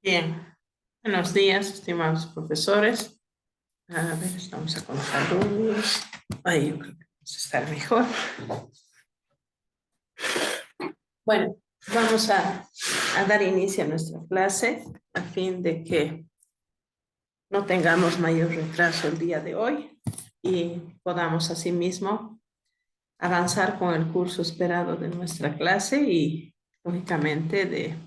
Bien, buenos días, estimados profesores. A ver, estamos a contar luz. Ahí yo creo que vamos a estar mejor. Bueno, vamos a dar inicio a nuestra clase a fin de que no tengamos mayor retraso el día de hoy y podamos asimismo avanzar con el curso esperado de nuestra clase y, lógicamente, de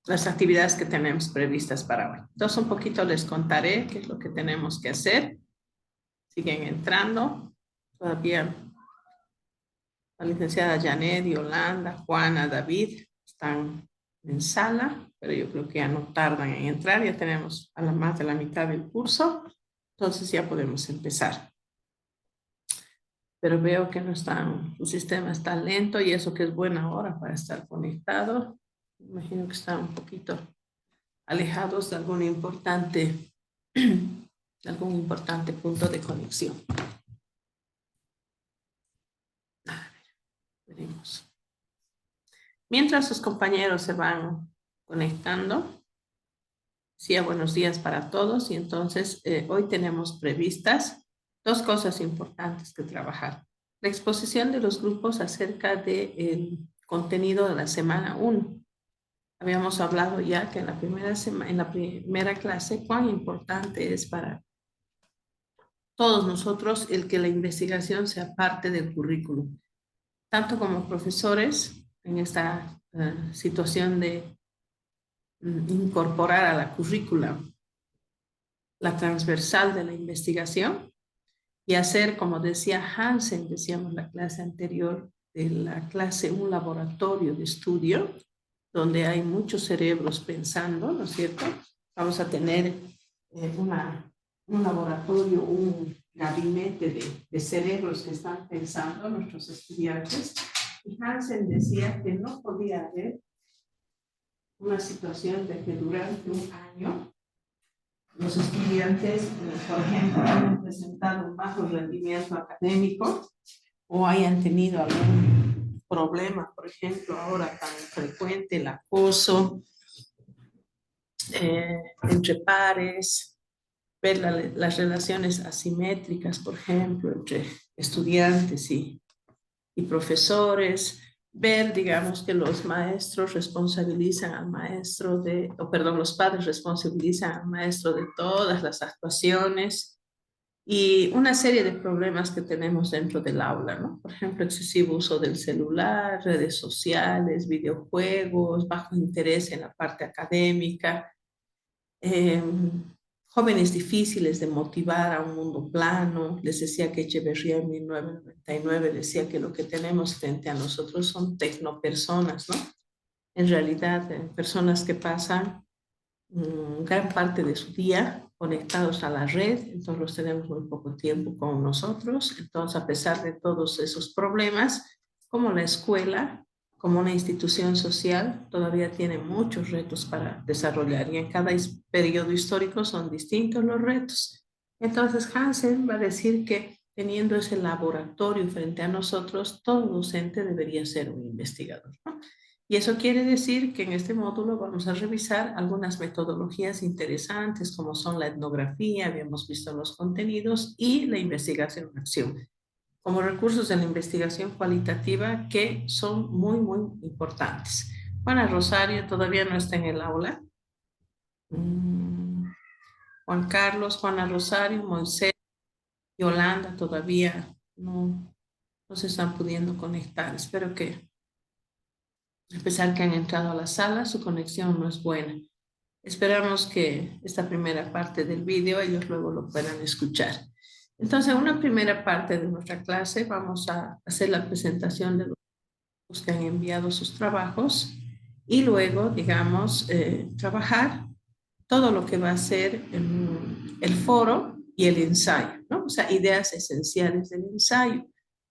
las actividades que tenemos previstas para hoy. Entonces, un poquito les contaré qué es lo que tenemos que hacer. Siguen entrando. Todavía la licenciada Janet, Yolanda, Juana, David están en sala, pero yo creo que ya no tardan en entrar. Ya tenemos a la más de la mitad del curso. Entonces ya podemos empezar. Pero veo que no están, su sistema está lento y eso que es buena hora para estar conectado. Imagino que están un poquito alejados de algún importante punto de conexión. A ver, veremos. Mientras sus compañeros se van conectando, sí, buenos días para todos. Y entonces hoy tenemos previstas dos cosas importantes que trabajar. La exposición de los grupos acerca del contenido de la semana 1. Habíamos hablado ya que en la primera clase cuán importante es para todos nosotros el que la investigación sea parte del currículum, tanto como profesores en esta situación de incorporar a la currícula la transversal de la investigación y hacer, como decía Hansen, decíamos en la clase anterior, de la clase un laboratorio de estudio donde hay muchos cerebros pensando, ¿no es cierto? Vamos a tener un laboratorio, un gabinete de cerebros que están pensando nuestros estudiantes. Y Hansen decía que no podía haber una situación de que durante un año los estudiantes, por ejemplo, hayan presentado un bajo rendimiento académico o hayan tenido algún problema, por ejemplo, ahora tan frecuente el acoso entre pares, ver las relaciones asimétricas, por ejemplo, entre estudiantes y profesores, ver, digamos, que los maestros responsabilizan al maestro los padres responsabilizan al maestro de todas las actuaciones y una serie de problemas que tenemos dentro del aula, ¿no? Por ejemplo, excesivo uso del celular, redes sociales, videojuegos, bajo interés en la parte académica, eh, jóvenes difíciles de motivar a un mundo plano. Les decía que Echeverría en 1999 decía que lo que tenemos frente a nosotros son tecnopersonas, ¿no? En realidad, personas que pasan gran parte de su día conectados a la red, entonces los tenemos muy poco tiempo con nosotros. Entonces, a pesar de todos esos problemas, como la escuela, como una institución social, todavía tiene muchos retos para desarrollar y en cada periodo histórico son distintos los retos. Entonces, Hansen va a decir que teniendo ese laboratorio frente a nosotros, todo docente debería ser un investigador, ¿no? Y eso quiere decir que en este módulo vamos a revisar algunas metodologías interesantes como son la etnografía, habíamos visto los contenidos, y la investigación en acción, como recursos de la investigación cualitativa que son muy, muy importantes. Juana Rosario todavía no está en el aula. Juan Carlos, Juana Rosario, Moisés, Yolanda todavía no se están pudiendo conectar. Espero que, a pesar que han entrado a la sala, su conexión no es buena. Esperamos que esta primera parte del video ellos luego lo puedan escuchar. Entonces, en una primera parte de nuestra clase vamos a hacer la presentación de los que han enviado sus trabajos y luego, digamos, trabajar todo lo que va a ser el foro y el ensayo, ¿no? O sea, ideas esenciales del ensayo.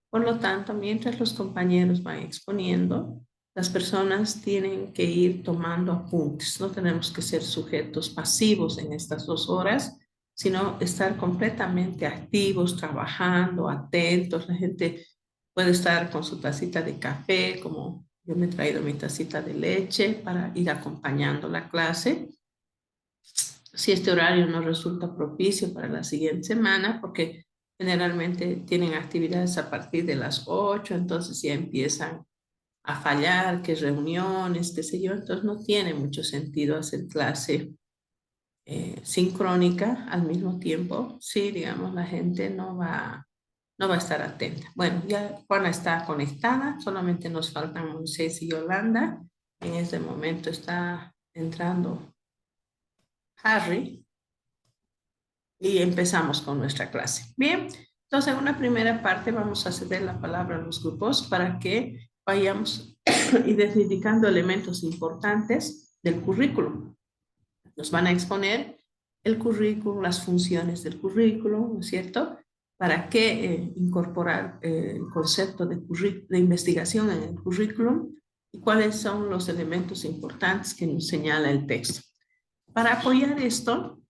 Por lo tanto, mientras los compañeros van exponiendo, las personas tienen que ir tomando apuntes. No tenemos que ser sujetos pasivos en estas 2 horas, sino estar completamente activos, trabajando, atentos. La gente puede estar con su tacita de café, como Yo me he traído mi tacita de leche para ir acompañando la clase. Si este horario no resulta propicio para la siguiente semana, porque generalmente tienen actividades a partir de las 8, entonces ya empiezan a fallar, que reuniones, qué sé yo, entonces no tiene mucho sentido hacer clase sincrónica al mismo tiempo. Sí, digamos, la gente no va a estar atenta. Bueno, ya Juana está conectada, solamente nos faltan Moisés y Yolanda. En este momento está entrando Harry y empezamos con nuestra clase. Bien, entonces en una primera parte vamos a ceder la palabra a los grupos para que vayamos identificando elementos importantes del currículum. Nos van a exponer el currículum, las funciones del currículum, ¿no es cierto? ¿Para qué incorporar el concepto de investigación en el currículum? ¿Y cuáles son los elementos importantes que nos señala el texto? Para apoyar esto,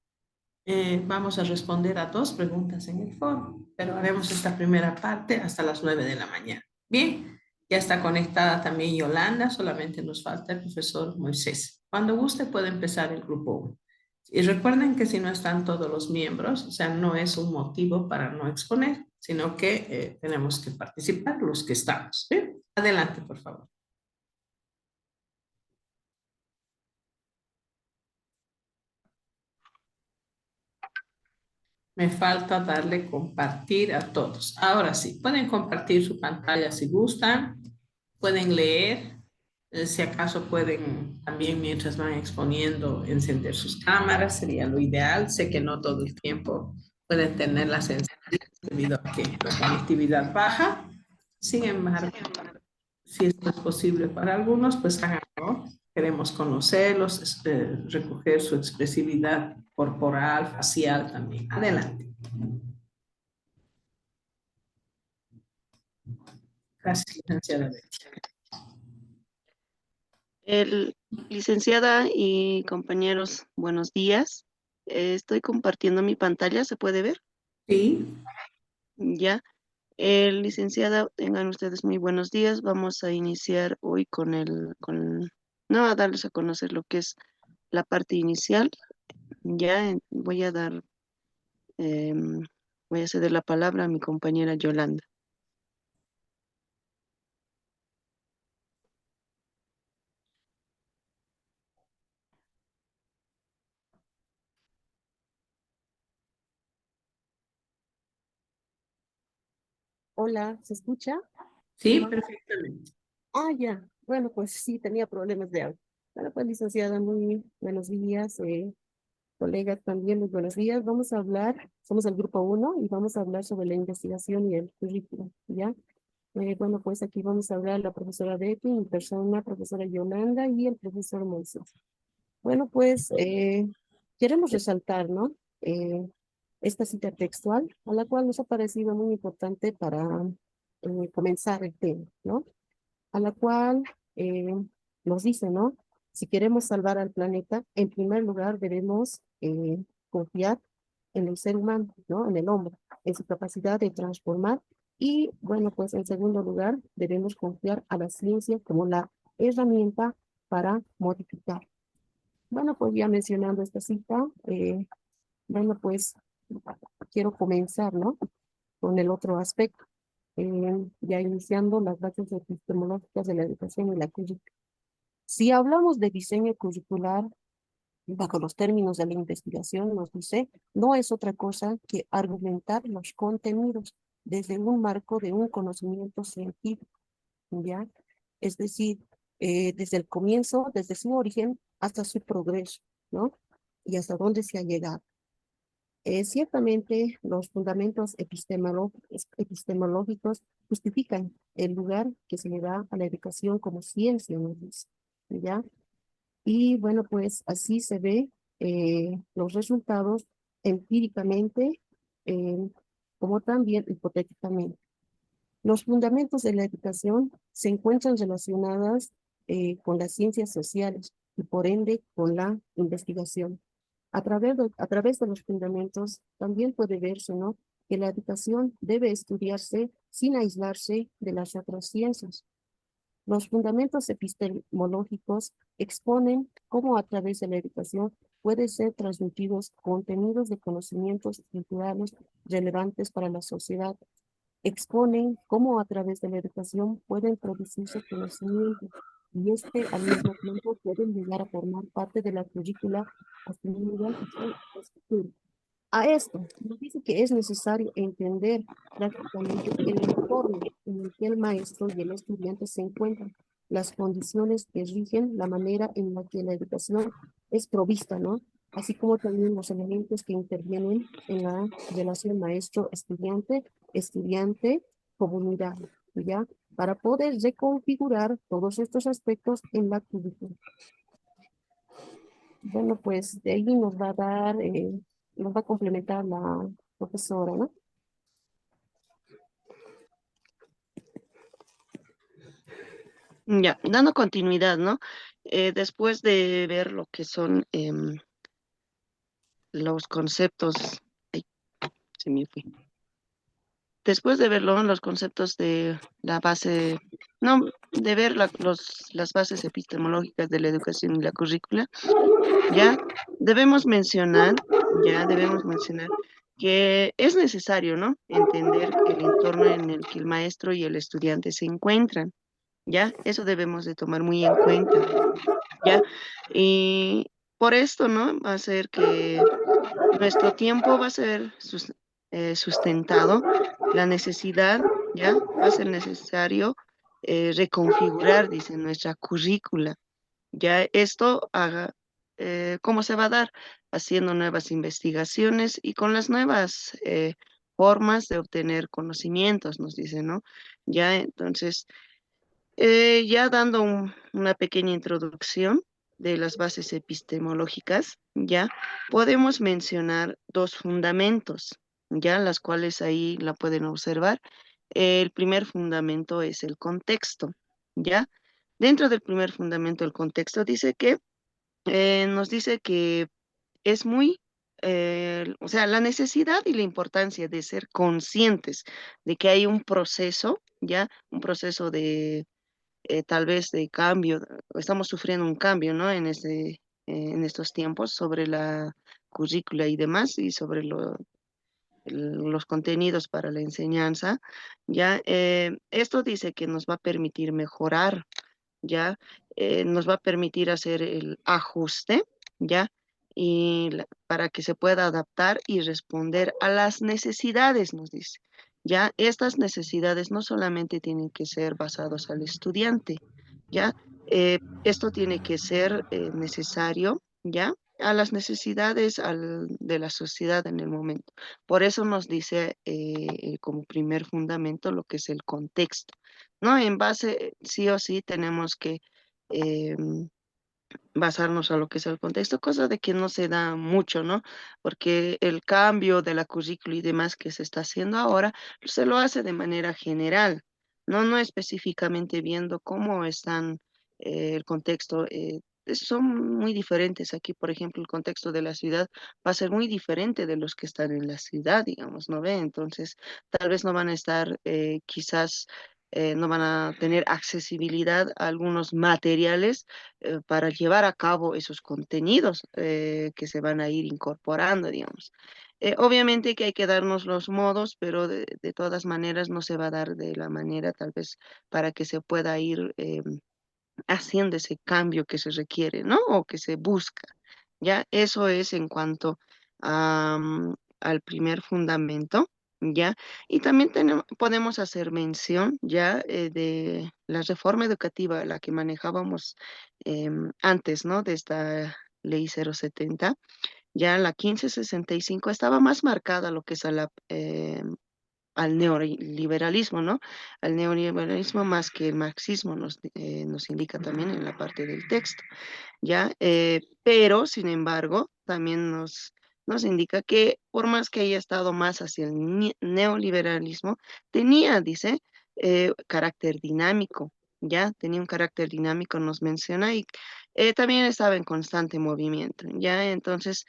vamos a responder a dos preguntas en el foro, pero haremos esta primera parte hasta las 9 de la mañana. Bien, ya está conectada también Yolanda, solamente nos falta el profesor Moisés. Cuando guste puede empezar el grupo 1. Y recuerden que si no están todos los miembros, o sea, no es un motivo para no exponer, sino que tenemos que participar los que estamos. ¿Bien? Adelante, por favor. Me falta darle compartir a todos. Ahora sí, pueden compartir su pantalla si gustan, pueden leer, si acaso pueden también mientras van exponiendo encender sus cámaras, sería lo ideal. Sé que no todo el tiempo pueden tener la sensación debido a que la conectividad baja. Sin embargo, si esto es posible para algunos, pues háganlo. Queremos conocerlos, recoger su expresividad corporal, facial también. Adelante. Gracias, licenciada Betty. Licenciada y compañeros, buenos días. Estoy compartiendo mi pantalla, ¿se puede ver? Sí, Ya. Licenciada, tengan ustedes muy buenos días. Vamos a iniciar hoy no, a darles a conocer lo que es la parte inicial. Ya em, voy a ceder la palabra a mi compañera Yolanda. Hola, ¿se escucha? sí, perfectamente. Ah, ya. Bueno, pues sí, tenía problemas de audio. Bueno, pues licenciada, muy buenos días. Colegas también, muy buenos días. Vamos a hablar, somos el grupo 1 y vamos a hablar sobre la investigación y el currículum, ¿ya? Bueno, pues aquí vamos a hablar la profesora Betty, mi persona, profesora Yolanda y el profesor Moisés. Bueno, pues queremos resaltar, ¿no? Esta cita textual, a la cual nos ha parecido muy importante para comenzar el tema, ¿no? A la cual eh, nos dice, ¿no? Si queremos salvar al planeta, en primer lugar debemos confiar en el ser humano, ¿no? En el hombre, en su capacidad de transformar. Y bueno, pues en segundo lugar, debemos confiar a la ciencia como la herramienta para modificar. Bueno, pues ya mencionando esta cita, bueno, pues quiero comenzar, ¿no? Con el otro aspecto, ya iniciando las bases epistemológicas de la educación y la currícula. Si hablamos de diseño curricular, bajo los términos de la investigación, nos dice, no es otra cosa que argumentar los contenidos desde un marco de un conocimiento científico, ¿ya? Es decir, desde el comienzo, desde su origen hasta su progreso, ¿no? Y hasta dónde se ha llegado. Ciertamente, los fundamentos epistemológicos justifican el lugar que se le da a la educación como ciencia, ¿no? ¿Ya? Y bueno, pues así se ve los resultados empíricamente, eh, como también hipotéticamente. Los fundamentos de la educación se encuentran relacionadas con las ciencias sociales y por ende con la investigación. A través de los fundamentos también puede verse, ¿no? Que la educación debe estudiarse sin aislarse de las otras ciencias. Los fundamentos epistemológicos exponen cómo a través de la educación pueden ser transmitidos contenidos de conocimientos culturales relevantes para la sociedad. Exponen cómo a través de la educación pueden producirse conocimientos y al mismo tiempo pueden llegar a formar parte de la currícula asumida y su a esto, nos dice que es necesario entender prácticamente el entorno en el que el maestro y el estudiante se encuentran, las condiciones que rigen la manera en la que la educación es provista, ¿no? Así como también los elementos que intervienen en la relación maestro-estudiante, estudiante-comunidad, ¿ya? Para poder reconfigurar todos estos aspectos en la currícula. Bueno, pues de ahí nos va a dar, nos va a complementar la profesora, ¿no? Ya, dando continuidad, ¿no? Después de ver lo que son los conceptos, ay, se me fue. Después de verlo, los conceptos de la base, no, de ver las bases epistemológicas de la educación y la currícula, ya debemos mencionar que es necesario, ¿no? Entender el entorno en el que el maestro y el estudiante se encuentran, ¿ya? Eso debemos de tomar muy en cuenta, ¿ya? Y por esto, ¿no? Va a ser que nuestro tiempo va a ser sustentado, la necesidad, ¿ya? Va a ser necesario reconfigurar, dice, nuestra currícula. Ya esto haga, ¿cómo se va a dar? Haciendo nuevas investigaciones y con las nuevas formas de obtener conocimientos, nos dice, ¿no? Ya entonces, ya dando una pequeña introducción de las bases epistemológicas, ya podemos mencionar dos fundamentos, ya las cuales ahí la pueden observar. El primer fundamento es el contexto, ya. Dentro del primer fundamento, el contexto dice que nos dice que es muy, o sea, la necesidad y la importancia de ser conscientes de que hay un proceso, ya, un proceso de tal vez de cambio, estamos sufriendo un cambio, ¿no? En estos tiempos sobre la currícula y demás y sobre los contenidos para la enseñanza, ya, esto dice que nos va a permitir mejorar, ya, nos va a permitir hacer el ajuste, ya, para que se pueda adaptar y responder a las necesidades, nos dice. Ya, estas necesidades no solamente tienen que ser basados al estudiante, ya, esto tiene que ser necesario, ya, a las necesidades de la sociedad en el momento. Por eso nos dice como primer fundamento lo que es el contexto, ¿no? En base, sí o sí, tenemos que eh, basarnos a lo que es el contexto, cosa de que no se da mucho, ¿no? Porque el cambio de la currícula y demás que se está haciendo ahora se lo hace de manera general, no, no específicamente viendo cómo están el contexto. Son muy diferentes. Aquí, por ejemplo, el contexto de la ciudad va a ser muy diferente de los que están en la ciudad, digamos, ¿no ve? Entonces, tal vez no van a estar quizás no van a tener accesibilidad a algunos materiales para llevar a cabo esos contenidos que se van a ir incorporando, digamos. Obviamente que hay que darnos los modos, pero de todas maneras no se va a dar de la manera tal vez para que se pueda ir haciendo ese cambio que se requiere, ¿no? O que se busca. Ya, eso es en cuanto al primer fundamento, ¿ya? Y también podemos hacer mención, ¿ya? De la reforma educativa, la que manejábamos antes, ¿no? De esta ley 070, ya la 1565 estaba más marcada lo que es al neoliberalismo, ¿no? Al neoliberalismo más que el marxismo nos indica también en la parte del texto, ¿ya? Pero, sin embargo, también nos indica que por más que haya estado más hacia el neoliberalismo, tenía, dice, carácter dinámico, ¿ya? Tenía un carácter dinámico, nos menciona, y también estaba en constante movimiento, ¿ya? Entonces,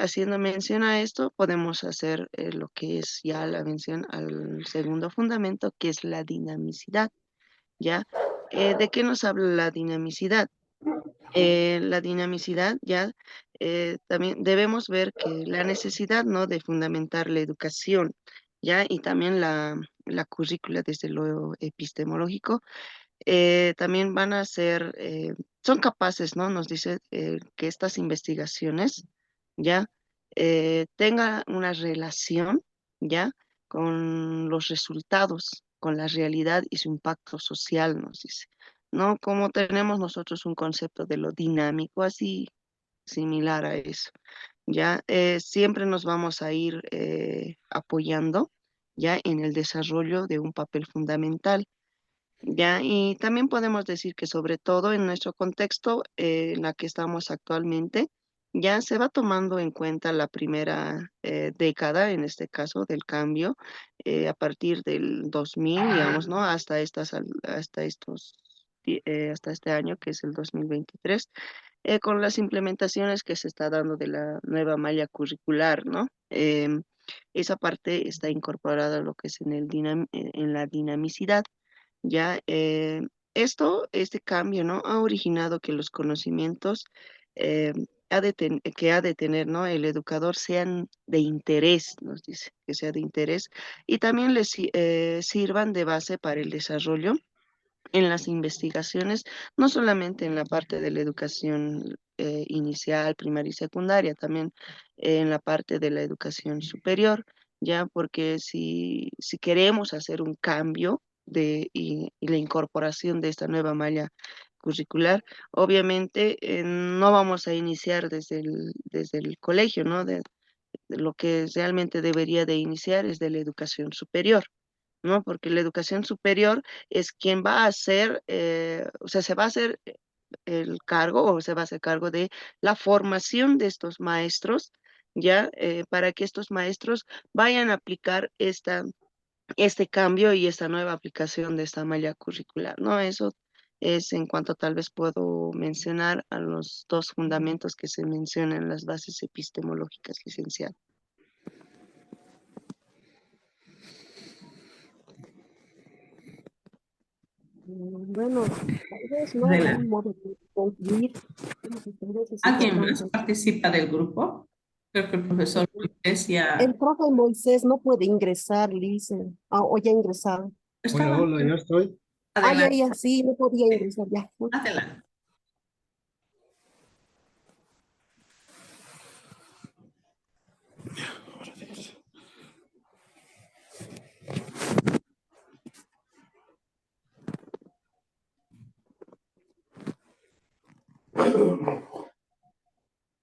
haciendo mención a esto, podemos hacer lo que es ya la mención al segundo fundamento, que es la dinamicidad, ¿ya? ¿De qué nos habla la dinamicidad? La dinamicidad ya también debemos ver que la necesidad, ¿no?, de fundamentar la educación, ya, y también la currícula desde lo epistemológico, también van a ser, son capaces, ¿no? Nos dice que estas investigaciones ya tengan una relación ya con los resultados, con la realidad y su impacto social, nos dice. ¿No? Como tenemos nosotros un concepto de lo dinámico, así similar a eso. Ya siempre nos vamos a ir apoyando ya en el desarrollo de un papel fundamental. Ya, y también podemos decir que sobre todo en nuestro contexto en la que estamos actualmente, ya se va tomando en cuenta la primera década, en este caso, del cambio, a partir del 2000, digamos, ¿no? Hasta este año, que es el 2023, con las implementaciones que se está dando de la nueva malla curricular, ¿no? Esa parte está incorporada a lo que es en la dinamicidad. Ya, este cambio, ¿no? Ha originado que los conocimientos eh, que ha de tener, ¿no?, el educador sean de interés, nos dice, que sea de interés, y también sirvan de base para el desarrollo en las investigaciones, no solamente en la parte de la educación inicial, primaria y secundaria, también en la parte de la educación superior, ya porque si queremos hacer un cambio y la incorporación de esta nueva malla curricular, obviamente no vamos a iniciar desde el colegio, ¿no? De lo que realmente debería de iniciar es de la educación superior, ¿no? Porque la educación superior es quien va a hacer, o sea, se va a hacer el cargo o se va a hacer cargo de la formación de estos maestros, ya, para que estos maestros vayan a aplicar este cambio y esta nueva aplicación de esta malla curricular, ¿no? Eso es en cuanto tal vez puedo mencionar a los dos fundamentos que se mencionan en las bases epistemológicas, licenciado. Bueno, tal vez no hay un Adelante. modo de concluir. Como que tal vez ¿Alguien más necesitamos. participa del grupo? Creo que el profesor Moisés El ya profe Moisés no puede ingresar, Lice. Ah, o ya ha ingresado. Hola, estaba. hola, ya estoy. Ah, ya, Adelante, ya, sí, no podía ingresar ya. adelante.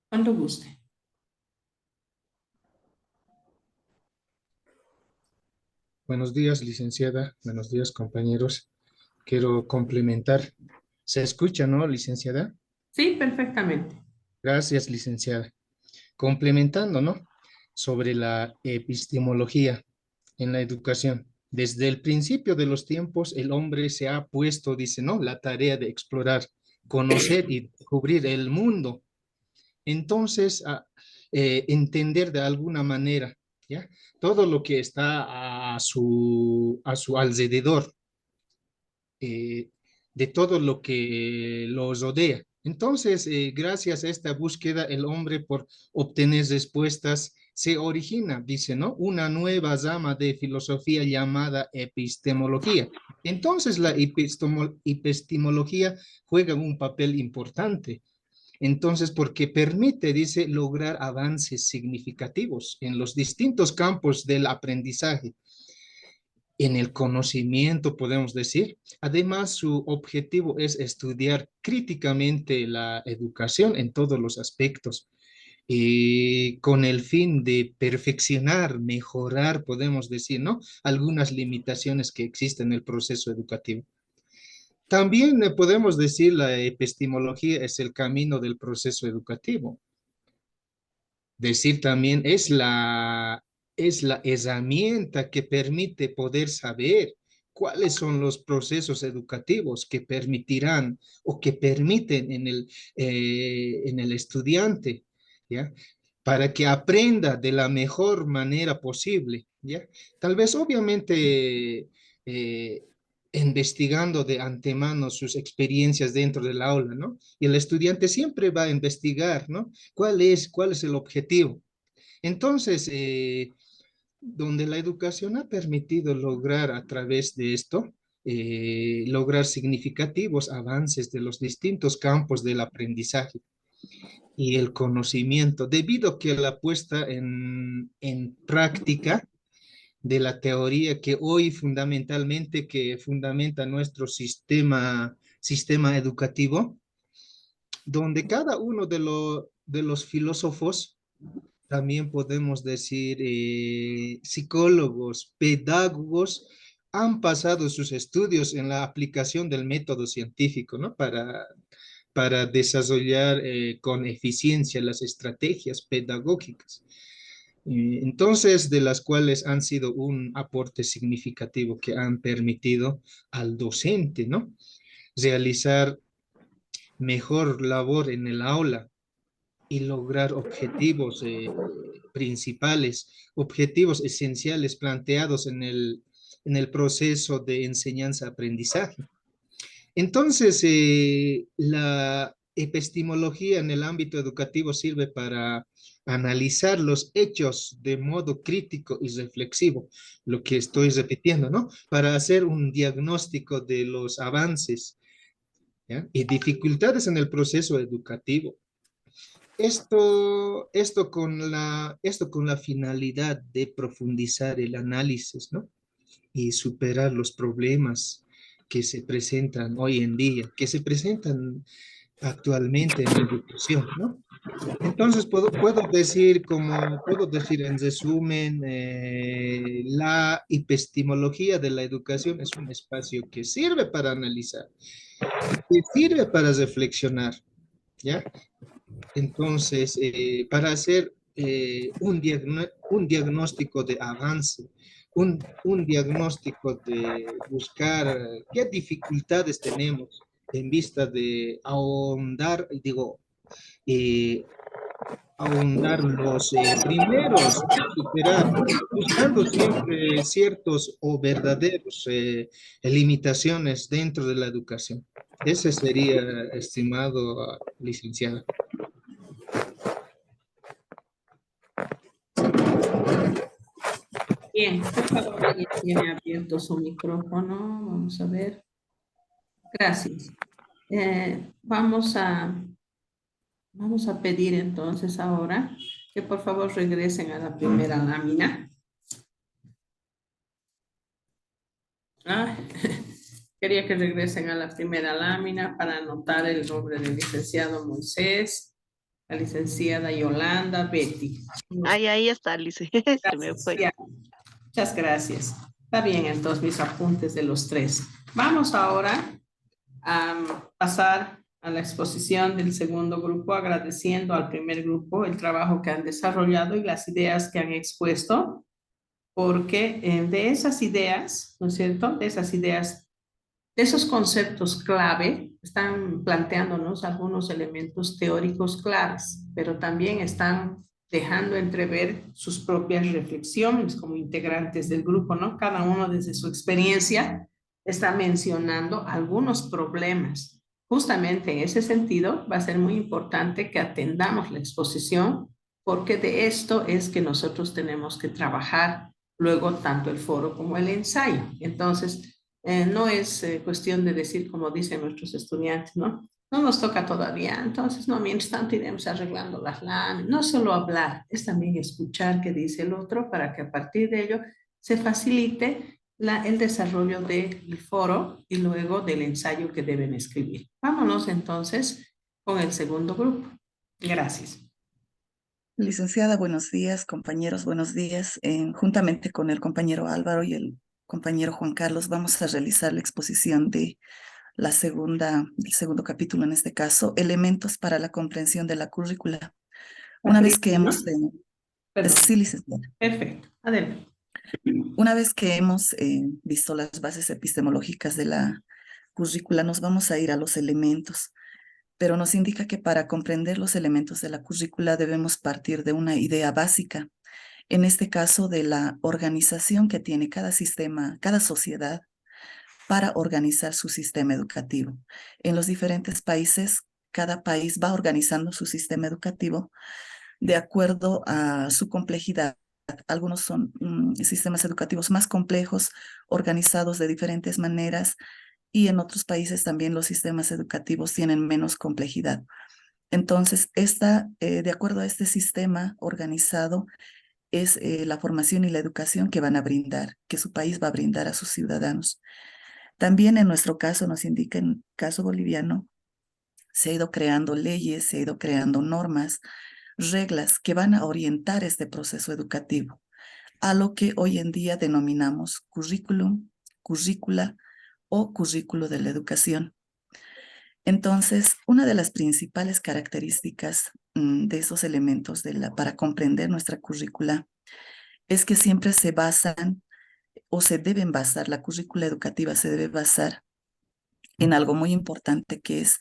Cuando guste. Buenos días, licenciada. Buenos días, compañeros. Quiero complementar. ¿Se escucha, no, licenciada? Sí, perfectamente. Gracias, licenciada. Complementando, ¿no? Sobre la epistemología en la educación. Desde el principio de los tiempos, el hombre se ha puesto, dice, ¿no?, la tarea de explorar, conocer y descubrir el mundo. Entonces, entender de alguna manera, ¿ya? Todo lo que está a su alrededor, eh, de todo lo que los rodea. Entonces, gracias a esta búsqueda, el hombre por obtener respuestas se origina, dice, ¿no?, una nueva rama de filosofía llamada epistemología. Entonces, la epistemología juega un papel importante. Entonces, porque permite, dice, lograr avances significativos en los distintos campos del aprendizaje, en el conocimiento, podemos decir. Además, su objetivo es estudiar críticamente la educación en todos los aspectos, con el fin de perfeccionar, mejorar, podemos decir, ¿no?, algunas limitaciones que existen en el proceso educativo. También podemos decir la epistemología es el camino del proceso educativo. Decir también es la herramienta que permite poder saber cuáles son los procesos educativos que permitirán o que permiten en el estudiante, ¿ya?, para que aprenda de la mejor manera posible, ¿ya? Tal vez, obviamente, investigando de antemano sus experiencias dentro del aula, ¿no? Y el estudiante siempre va a investigar, ¿no? ¿Cuál es el objetivo? Entonces, donde la educación ha permitido lograr a través de esto, lograr significativos avances de los distintos campos del aprendizaje y el conocimiento, debido a que la puesta en práctica de la teoría que hoy fundamentalmente, que fundamenta nuestro sistema educativo, donde cada uno de los filósofos, también podemos decir psicólogos, pedagogos, han pasado sus estudios en la aplicación del método científico, ¿no? Para desarrollar con eficiencia las estrategias pedagógicas. Entonces, de las cuales han sido un aporte significativo que han permitido al docente, ¿no? Realizar mejor labor en el aula y lograr objetivos principales, objetivos esenciales planteados en el proceso de enseñanza-aprendizaje. Entonces, la epistemología en el ámbito educativo sirve para analizar los hechos de modo crítico y reflexivo, lo que estoy repitiendo, ¿no? Para hacer un diagnóstico de los avances, ¿ya? Y dificultades en el proceso educativo. Esto con la finalidad de profundizar el análisis, ¿no? Y superar los problemas que se presentan hoy en día, que se presentan actualmente en la educación, ¿no? Entonces, puedo decir en resumen, la epistemología de la educación es un espacio que sirve para analizar, que sirve para reflexionar, ¿ya? Entonces, para hacer un diagnóstico de avance, un diagnóstico de buscar qué dificultades tenemos en vista de ahondar, digo, eh, ahondar los primeros, superar, buscando siempre ciertos o verdaderos limitaciones dentro de la educación. Ese sería, estimado licenciado. Bien, por favor, alguien tiene abierto su micrófono. Vamos a ver. Gracias. Vamos a pedir entonces ahora que por favor regresen a la primera lámina. Quería que regresen a la primera lámina para anotar el nombre del licenciado Moisés, la licenciada Yolanda, Betty. Ahí está, Lice. Se me fue. Ya. Muchas gracias. Está bien, entonces mis apuntes de los tres. Vamos ahora a pasar a la exposición del segundo grupo, agradeciendo al primer grupo el trabajo que han desarrollado y las ideas que han expuesto, porque de esas ideas, ¿no es cierto? De esas ideas, de esos conceptos clave, están planteándonos algunos elementos teóricos claves, pero también están dejando entrever sus propias reflexiones como integrantes del grupo, ¿no? Cada uno desde su experiencia está mencionando algunos problemas. Justamente en ese sentido va a ser muy importante que atendamos la exposición, porque de esto es que nosotros tenemos que trabajar luego tanto el foro como el ensayo. Entonces, no es cuestión de decir, como dicen nuestros estudiantes, ¿no? No nos toca todavía, entonces, no, mientras tanto iremos arreglando las láminas. No solo hablar, es también escuchar qué dice el otro para que a partir de ello se facilite el desarrollo del foro y luego del ensayo que deben escribir. Vámonos entonces con el segundo grupo. Gracias. Licenciada, buenos días, compañeros, buenos días. Juntamente con el compañero Álvaro y el compañero Juan Carlos, vamos a realizar la exposición de del segundo capítulo, en este caso, elementos para la comprensión de la currícula. Una vez que hemos... Sí, licenciada. Perfecto, adelante. Una vez que hemos visto las bases epistemológicas de la currícula, nos vamos a ir a los elementos, pero nos indica que para comprender los elementos de la currícula debemos partir de una idea básica, en este caso de la organización que tiene cada sistema, cada sociedad, para organizar su sistema educativo. En los diferentes países, cada país va organizando su sistema educativo de acuerdo a su complejidad. Algunos son sistemas educativos más complejos, organizados de diferentes maneras, y en otros países también los sistemas educativos tienen menos complejidad. Entonces, de acuerdo a este sistema organizado, es la formación y la educación que van a brindar, que su país va a brindar a sus ciudadanos. También en nuestro caso, nos indica en el caso boliviano, se ha ido creando leyes, se ha ido creando normas, reglas que van a orientar este proceso educativo a lo que hoy en día denominamos currículum, currícula o currículo de la educación. Entonces, una de las principales características de esos elementos para comprender nuestra currícula es que siempre se basan o se deben basar, la currícula educativa se debe basar en algo muy importante que es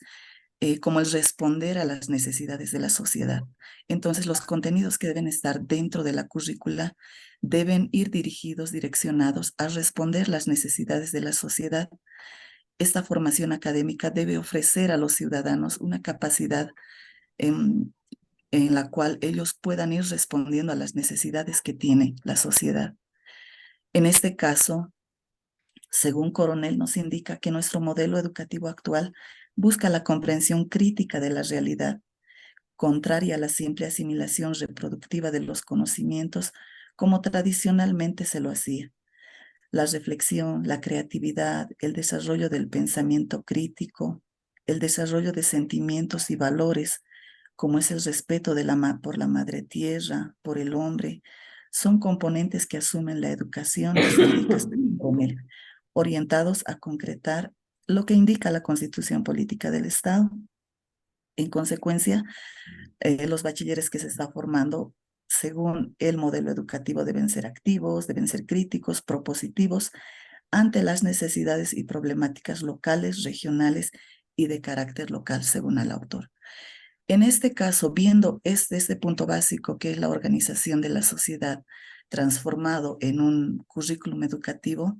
como el responder a las necesidades de la sociedad. Entonces, los contenidos que deben estar dentro de la currícula deben ir dirigidos, direccionados a responder las necesidades de la sociedad. Esta formación académica debe ofrecer a los ciudadanos una capacidad en la cual ellos puedan ir respondiendo a las necesidades que tiene la sociedad. En este caso, según Coronel, nos indica que nuestro modelo educativo actual busca la comprensión crítica de la realidad, contraria a la simple asimilación reproductiva de los conocimientos como tradicionalmente se lo hacía. La reflexión, la creatividad, el desarrollo del pensamiento crítico, el desarrollo de sentimientos y valores, como es el respeto por la madre tierra, por el hombre, son componentes que asumen la educación, nos indica Coronel, orientados a concretar lo que indica la Constitución Política del Estado. En consecuencia, los bachilleres que se están formando según el modelo educativo deben ser activos, deben ser críticos, propositivos ante las necesidades y problemáticas locales, regionales y de carácter local, según el autor. En este caso, viendo este punto básico que es la organización de la sociedad transformado en un currículum educativo,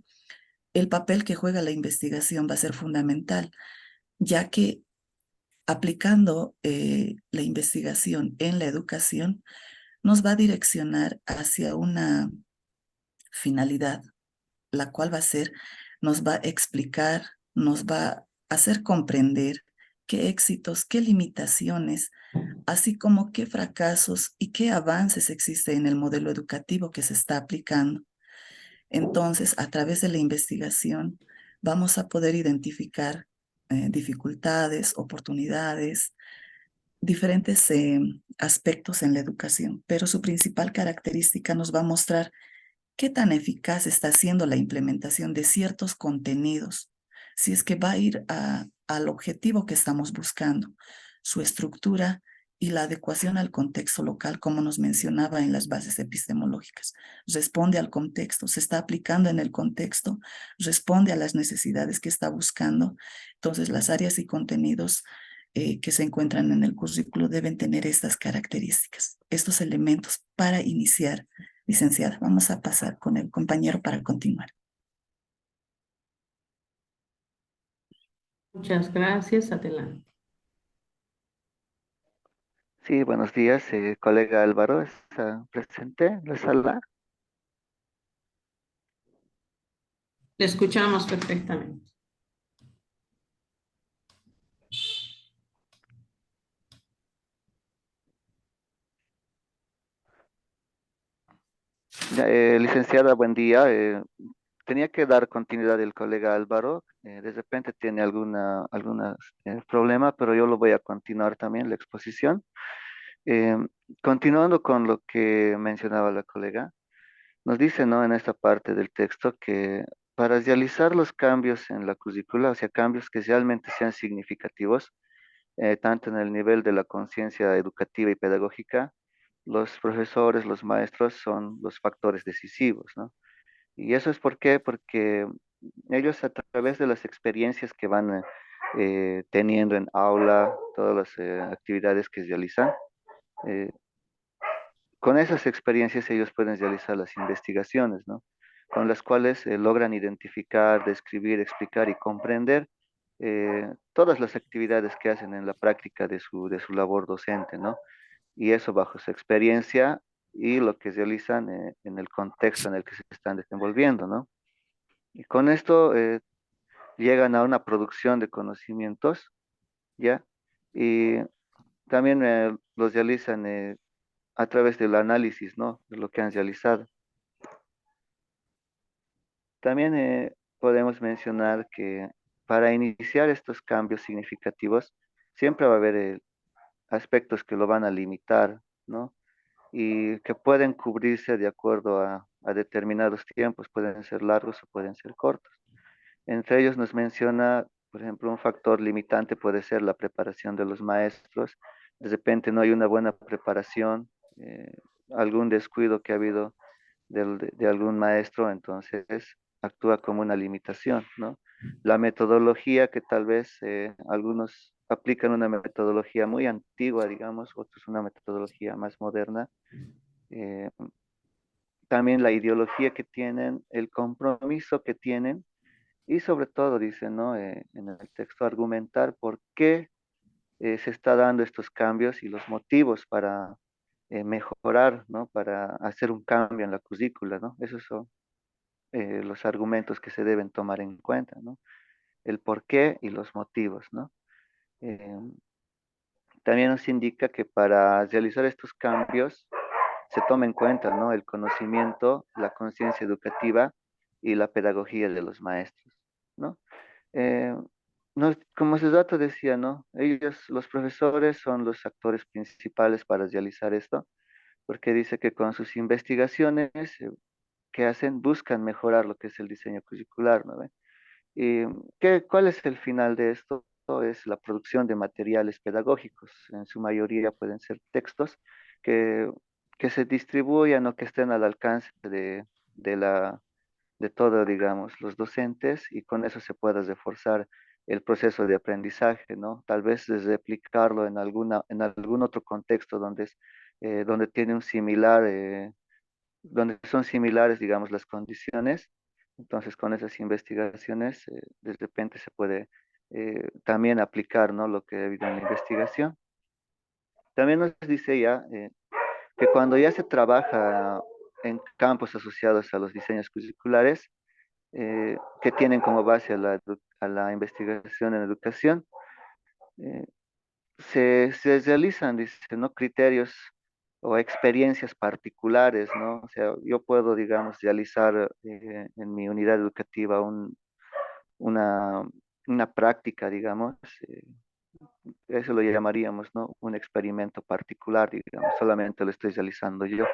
el papel que juega la investigación va a ser fundamental, ya que aplicando la investigación en la educación nos va a direccionar hacia una finalidad, la cual nos va a explicar, nos va a hacer comprender qué éxitos, qué limitaciones, así como qué fracasos y qué avances existen en el modelo educativo que se está aplicando. Entonces, a través de la investigación, vamos a poder identificar dificultades, oportunidades, diferentes aspectos en la educación, pero su principal característica nos va a mostrar qué tan eficaz está siendo la implementación de ciertos contenidos, si es que va a ir al objetivo que estamos buscando, su estructura y la adecuación al contexto local, como nos mencionaba en las bases epistemológicas. Responde al contexto, se está aplicando en el contexto, responde a las necesidades que está buscando. Entonces, las áreas y contenidos que se encuentran en el currículo deben tener estas características, estos elementos para iniciar. Licenciada, vamos a pasar con el compañero para continuar. Muchas gracias. Adelante. Sí, buenos días, colega Álvaro, ¿está presente en la sala? Le escuchamos perfectamente. Ya, licenciada, buen día. Tenía que dar continuidad el colega Álvaro. De repente tiene alguna problema, pero yo lo voy a continuar también la exposición. Eh, Continuando con lo que mencionaba la colega, nos dice, ¿no? En esta parte del texto que para realizar los cambios en la currícula, o sea, cambios que realmente sean significativos, tanto en el nivel de la conciencia educativa y pedagógica, los profesores, los maestros son los factores decisivos, ¿no? Y eso es porque ellos a través de las experiencias que van teniendo en aula, todas las actividades que realizan, eh, con esas experiencias ellos pueden realizar las investigaciones, ¿no? con las cuales logran identificar, describir, explicar y comprender todas las actividades que hacen en la práctica de su labor docente, ¿no? Y eso bajo su experiencia y lo que realizan en el contexto en el que se están desenvolviendo, ¿no? Y con esto llegan a una producción de conocimientos, ¿ya? Y también los realizan a través del análisis, ¿no? De lo que han realizado. También podemos mencionar que para iniciar estos cambios significativos, siempre va a haber aspectos que lo van a limitar, ¿no? Y que pueden cubrirse de acuerdo a determinados tiempos, pueden ser largos o pueden ser cortos. Entre ellos nos menciona, por ejemplo, un factor limitante puede ser la preparación de los maestros. De repente no hay una buena preparación, algún descuido que ha habido de algún maestro, entonces actúa como una limitación, ¿no? La metodología que tal vez algunos aplican una metodología muy antigua, digamos, otros una metodología más moderna. eh, También la ideología que tienen, el compromiso que tienen y sobre todo, dice, ¿no? En el texto, argumentar por qué se está dando estos cambios y los motivos para mejorar, ¿no? Para hacer un cambio en la currícula, ¿no? Esos son los argumentos que se deben tomar en cuenta, ¿no? El por qué y los motivos, ¿no? Eh, También nos indica que para realizar estos cambios se toma en cuenta, ¿no? El conocimiento, la conciencia educativa y la pedagogía de los maestros, ¿no? Eh, no, como hace rato decía, ¿no? Ellos, los profesores, son los actores principales para realizar esto, porque dice que con sus investigaciones que hacen, buscan mejorar lo que es el diseño curricular, ¿no? ¿Ve? ¿Y cuál es el final de esto? Es la producción de materiales pedagógicos. En su mayoría pueden ser textos que, que se distribuyan o que estén al alcance de la de todo, digamos, los docentes y con eso se puede reforzar el proceso de aprendizaje, ¿no? Tal vez es replicarlo en algún otro contexto donde donde tiene un similar, donde son similares, digamos, las condiciones. Entonces, con esas investigaciones, de repente se puede también aplicar, ¿no? Lo que ha habido en la investigación. También nos dice ya que cuando ya se trabaja en campos asociados a los diseños curriculares, que tienen como base a a la investigación en educación, eh, se realizan, dice, ¿no? Criterios o experiencias particulares, ¿no? O sea, yo puedo, digamos, realizar en mi unidad educativa una, una práctica, digamos, eso lo llamaríamos, ¿no? Un experimento particular, digamos, solamente lo estoy realizando yo.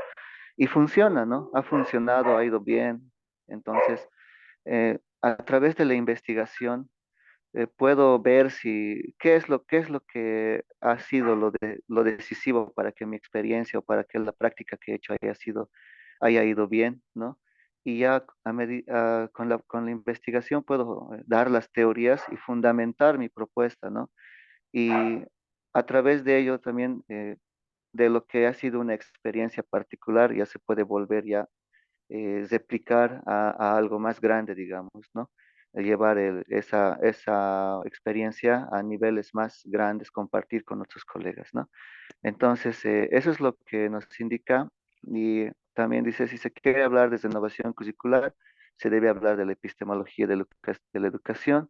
Y funciona, ¿no? Ha funcionado, ha ido bien. Entonces, a través de la investigación puedo ver si qué es lo que ha sido lo decisivo para que mi experiencia o para que la práctica que he hecho haya ido bien, ¿no? Y ya con la investigación puedo dar las teorías y fundamentar mi propuesta, ¿no? Y a través de ello también, de lo que ha sido una experiencia particular, ya se puede volver ya replicar a algo más grande, digamos, ¿no? Llevar esa experiencia a niveles más grandes, compartir con otros colegas, ¿no? Entonces, eso es lo que nos indica y también dice, si se quiere hablar de renovación curricular, se debe hablar de la epistemología de la educación,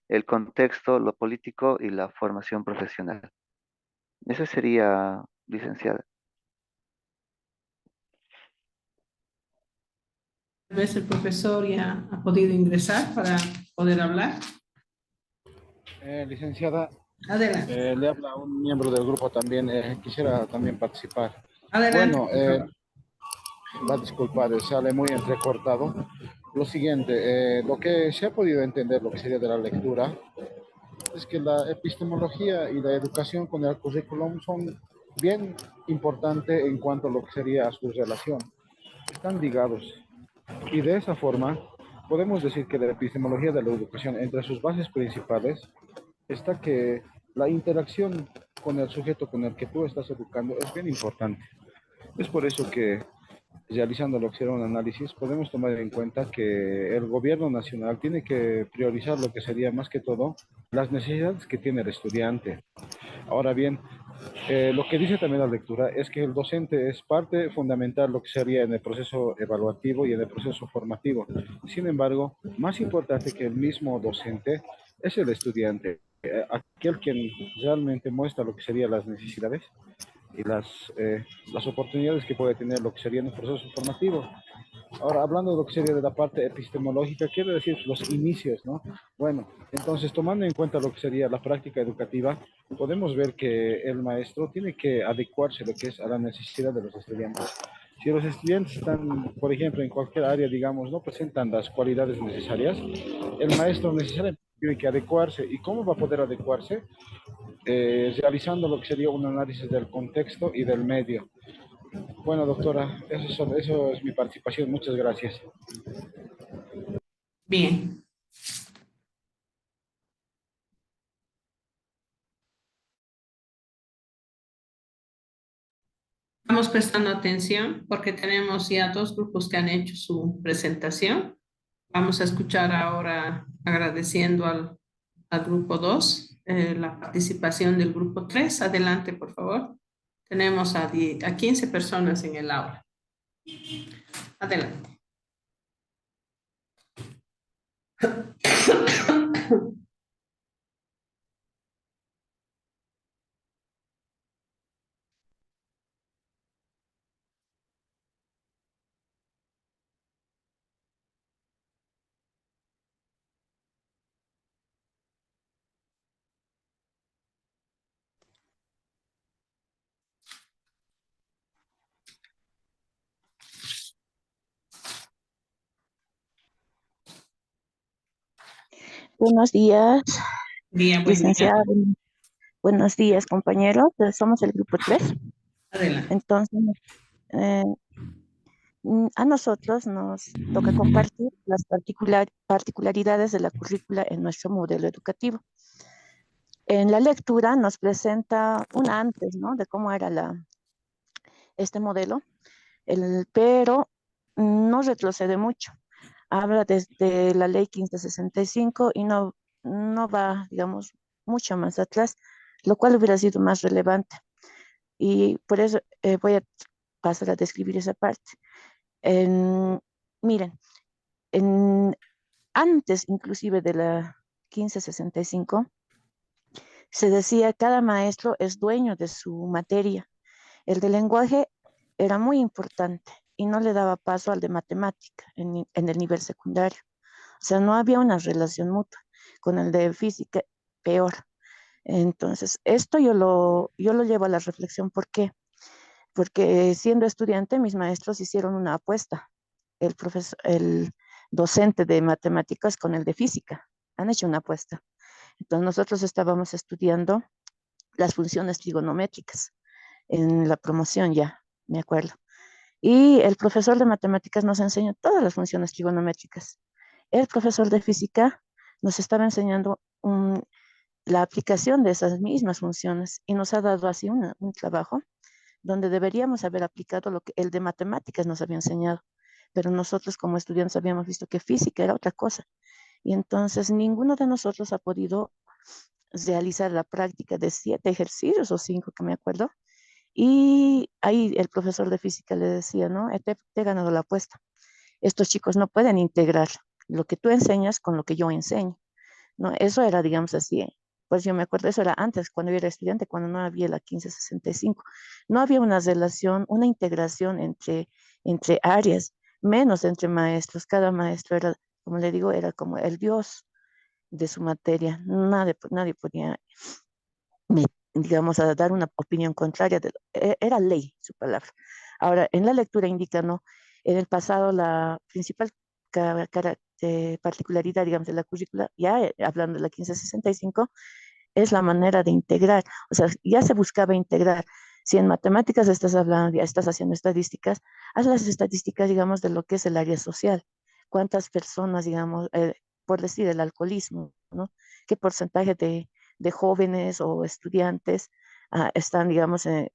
el contexto, lo político y la formación profesional. Eso sería, licenciada. Tal vez el profesor ya ha podido ingresar para poder hablar. Licenciada, Adelante. le habla un miembro del grupo también. Quisiera también participar. Adelante. Bueno, va a disculpar, sale muy entrecortado. Lo siguiente, lo que se ha podido entender, lo que sería de la lectura, es que la epistemología y la educación con el currículum son bien importantes en cuanto a lo que sería su relación. Están ligados. Y de esa forma, podemos decir que la epistemología de la educación, entre sus bases principales, está que la interacción con el sujeto con el que tú estás educando es bien importante. Es por eso que realizando lo que será un análisis, podemos tomar en cuenta que el gobierno nacional tiene que priorizar lo que sería más que todo las necesidades que tiene el estudiante. Ahora bien, lo que dice también la lectura es que el docente es parte fundamental lo que sería en el proceso evaluativo y en el proceso formativo. Sin embargo, más importante que el mismo docente es el estudiante, aquel quien realmente muestra lo que serían las necesidades y las oportunidades que puede tener lo que sería en el proceso formativo. Ahora, hablando de lo que sería de la parte epistemológica, quiere decir los inicios, ¿no? Bueno, entonces, tomando en cuenta lo que sería la práctica educativa, podemos ver que el maestro tiene que adecuarse lo que es a la necesidad de los estudiantes. Si los estudiantes están, por ejemplo, en cualquier área, digamos, no presentan las cualidades necesarias, el maestro necesariamente tiene que adecuarse. ¿Y cómo va a poder adecuarse? Realizando lo que sería un análisis del contexto y del medio. Bueno, doctora, eso es mi participación. Muchas gracias. Bien. Estamos prestando atención porque tenemos ya dos grupos que han hecho su presentación. Vamos a escuchar ahora, agradeciendo al grupo 2, la participación del grupo 3. Adelante, por favor. Tenemos a 15 personas en el aula. Adelante. Buenos días, Bien, buen día. licenciada. Buenos días, compañeros. Somos el grupo 3. Adelante. Entonces, eh, a nosotros nos toca compartir las particularidades de la currícula en nuestro modelo educativo. En la lectura nos presenta un antes, ¿no? De cómo era este modelo, pero no retrocede mucho. Habla desde la ley 1565 y no va, digamos, mucho más atrás, lo cual hubiera sido más relevante. Y por eso voy a pasar a describir esa parte. Miren, en, antes inclusive de la 1565, se decía cada maestro es dueño de su materia. El de lenguaje era muy importante y no le daba paso al de matemática en el nivel secundario. O sea, no había una relación mutua. Con el de física, peor. Entonces, esto yo lo llevo a la reflexión. ¿Por qué? Porque siendo estudiante, mis maestros hicieron una apuesta. El docente de matemáticas con el de física. Han hecho una apuesta. Entonces, nosotros estábamos estudiando las funciones trigonométricas en la promoción ya, me acuerdo. Y el profesor de matemáticas nos enseñó todas las funciones trigonométricas. El profesor de física nos estaba enseñando la aplicación de esas mismas funciones y nos ha dado así un trabajo donde deberíamos haber aplicado lo que el de matemáticas nos había enseñado, pero nosotros como estudiantes habíamos visto que física era otra cosa. Y entonces ninguno de nosotros ha podido realizar la práctica de 7 ejercicios o 5 que me acuerdo. Y ahí el profesor de física le decía, ¿no? Te he ganado la apuesta. Estos chicos no pueden integrar lo que tú enseñas con lo que yo enseño, ¿no? Eso era, digamos así, pues yo me acuerdo, eso era antes, cuando yo era estudiante, cuando no había la 1565. No había una relación, una integración entre áreas, menos entre maestros. Cada maestro era, como le digo, era como el dios de su materia. Nadie podía, digamos, a dar una opinión contraria. Era ley su palabra. Ahora, en la lectura indica, ¿no? En el pasado, la principal particularidad, digamos, de la currícula, ya hablando de la 1565, es la manera de integrar. O sea, ya se buscaba integrar. Si en matemáticas estás hablando, ya estás haciendo estadísticas, haz las estadísticas, digamos, de lo que es el área social. ¿Cuántas personas, digamos, por decir el alcoholismo, ¿no? ¿Qué porcentaje de jóvenes o estudiantes están, digamos, en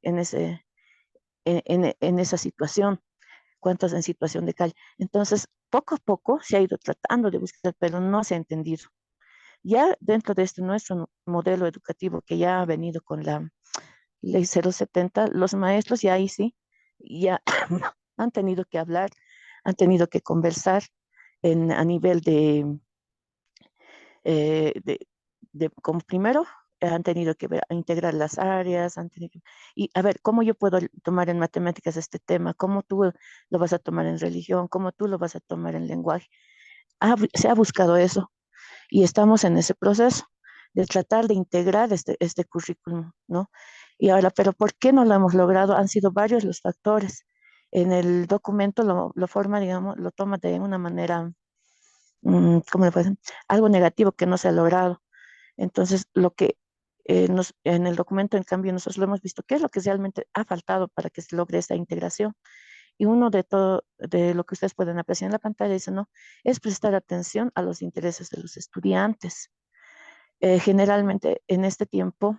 esa situación? cuántos en situación de calle. Entonces, poco a poco se ha ido tratando de buscar, pero no se ha entendido. Ya dentro de este nuestro modelo educativo que ya ha venido con la ley 070, los maestros ya ahí sí, ya han tenido que hablar, han tenido que conversar a nivel eh, de, como primero, han tenido que integrar las áreas, y a ver, ¿cómo yo puedo tomar en matemáticas este tema? ¿Cómo tú lo vas a tomar en religión? ¿Cómo tú lo vas a tomar en lenguaje? Se ha buscado eso y estamos en ese proceso de tratar de integrar este currículum, ¿no? Y ahora, ¿pero por qué no lo hemos logrado? Han sido varios los factores. En el documento lo forma, digamos, lo toma de una manera, ¿cómo le puedo decir? Algo negativo que no se ha logrado. Entonces, lo que en el documento, en cambio, nosotros lo hemos visto, qué es lo que realmente ha faltado para que se logre esa integración. Y uno de todo, de lo que ustedes pueden apreciar en la pantalla, dice, no, es prestar atención a los intereses de los estudiantes. Generalmente en este tiempo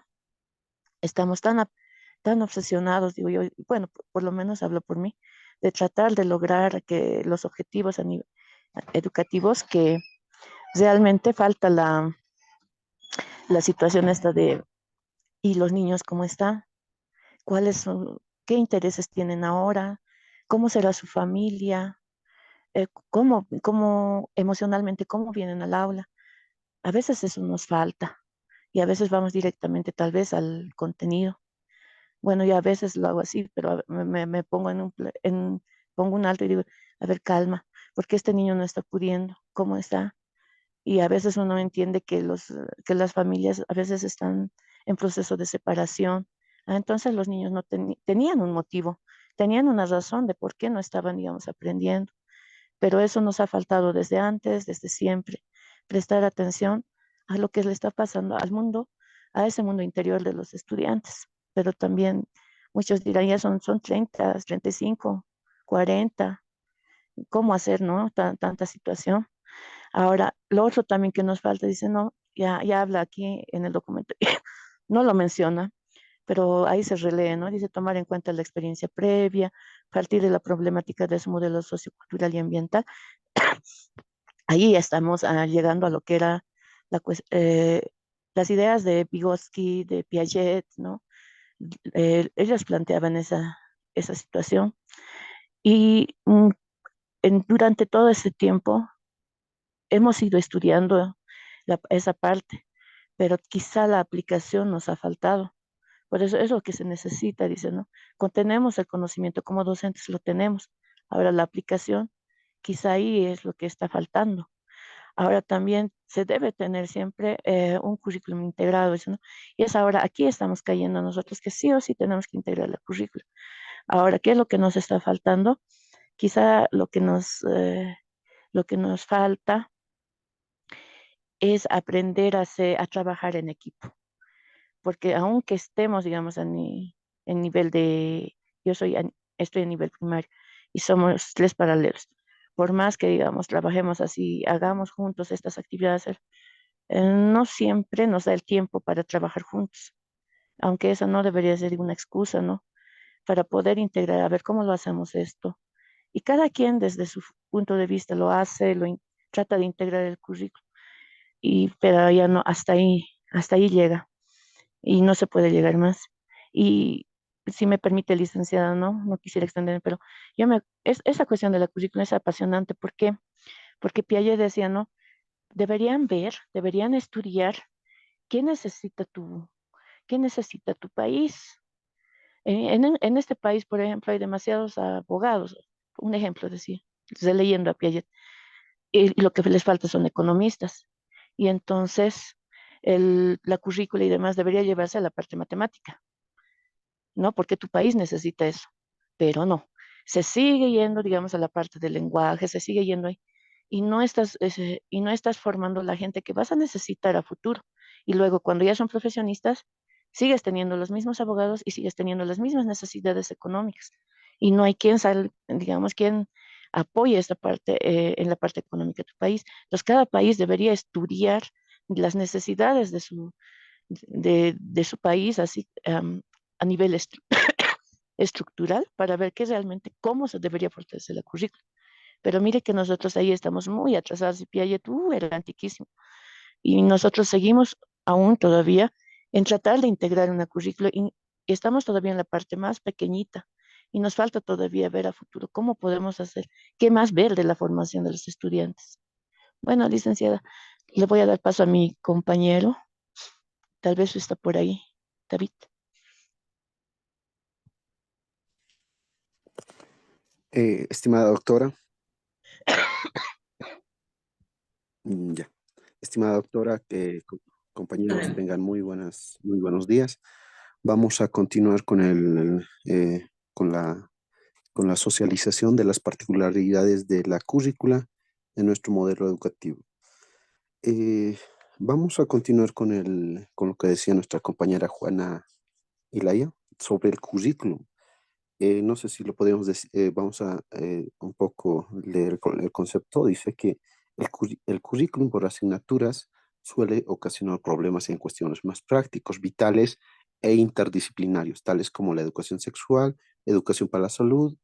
estamos tan obsesionados, digo yo, bueno, por lo menos hablo por mí, de tratar de lograr que los objetivos educativos, que realmente falta la situación esta de, ¿y los niños cómo están? ¿Cuáles son, qué intereses tienen ahora? ¿Cómo será su familia? ¿Cómo emocionalmente, cómo vienen al aula? A veces eso nos falta y a veces vamos directamente tal vez al contenido. Bueno, yo a veces lo hago así, pero me pongo pongo un alto y digo, a ver, calma, porque este niño no está pudiendo, ¿cómo está? Y a veces uno entiende que las familias a veces están en proceso de separación. Entonces los niños no tenían un motivo, tenían una razón de por qué no estaban, digamos, aprendiendo. Pero eso nos ha faltado desde antes, desde siempre, prestar atención a lo que le está pasando al mundo, a ese mundo interior de los estudiantes. Pero también muchos dirán, ya son 30, 35, 40, ¿cómo hacer, no? Tanta situación. Ahora, lo otro también que nos falta, dice, no, ya habla aquí en el documento, no lo menciona, pero ahí se relee, ¿no? Dice tomar en cuenta la experiencia previa, partir de la problemática de su modelo sociocultural y ambiental. Ahí ya estamos llegando a lo que era las ideas de Vygotsky, de Piaget, ¿no? Ellos planteaban esa situación. Y durante todo ese tiempo hemos ido estudiando esa parte, pero quizá la aplicación nos ha faltado. Por eso es lo que se necesita, dice, ¿no? Contenemos el conocimiento, como docentes lo tenemos. Ahora la aplicación, quizá ahí es lo que está faltando. Ahora también se debe tener siempre un currículum integrado, ¿no? Y es ahora, aquí estamos cayendo nosotros que sí o sí tenemos que integrar el currículum. Ahora, ¿qué es lo que nos está faltando? Quizá lo que nos falta es aprender a trabajar en equipo, porque aunque estemos, digamos, en nivel yo estoy en nivel primario y somos tres paralelos, por más que, digamos, trabajemos así, hagamos juntos estas actividades, no siempre nos da el tiempo para trabajar juntos, aunque eso no debería ser una excusa, ¿no? Para poder integrar, a ver cómo lo hacemos esto. Y cada quien desde su punto de vista lo hace, trata de integrar el currículo, pero ya no, hasta ahí llega y no se puede llegar más. Y si me permite, licenciada, no quisiera extenderme, pero esa cuestión de la currícula es apasionante. ¿Por qué? Porque Piaget decía, ¿no? Deberían estudiar qué necesita qué necesita tu país. En este país, por ejemplo, hay demasiados abogados. Un ejemplo, decía, estoy leyendo a Piaget, y lo que les falta son economistas. Y entonces la currícula y demás debería llevarse a la parte matemática, ¿no? Porque tu país necesita eso, pero no. Se sigue yendo, digamos, a la parte del lenguaje, se sigue yendo ahí, y no estás formando la gente que vas a necesitar a futuro. Y luego, cuando ya son profesionistas, sigues teniendo los mismos abogados y sigues teniendo las mismas necesidades económicas. Y no hay digamos, quien apoye esta parte, en la parte económica de tu país. Entonces, cada país debería estudiar las necesidades de su país, así a nivel estructural para ver qué realmente, cómo se debería fortalecer la currícula. Pero mire que nosotros ahí estamos muy atrasados y Piaget era antiquísimo. Y nosotros seguimos aún todavía en tratar de integrar una currícula y estamos todavía en la parte más pequeñita y nos falta todavía ver a futuro cómo podemos hacer, qué más ver de la formación de los estudiantes. Bueno, licenciada, le voy a dar paso a mi compañero, tal vez está por ahí, David. Estimada doctora, ya. Estimada doctora, compañeros, Adelante. tengan muy buenos días. Vamos a continuar con la socialización de las particularidades de la currícula en nuestro modelo educativo. Vamos a continuar con lo que decía nuestra compañera Juana Ilaya sobre el currículum. No sé si lo podemos decir, vamos a un poco leer el concepto. Dice que el currículum por asignaturas suele ocasionar problemas en cuestiones más prácticos, vitales e interdisciplinarios, tales como la educación sexual, educación para la salud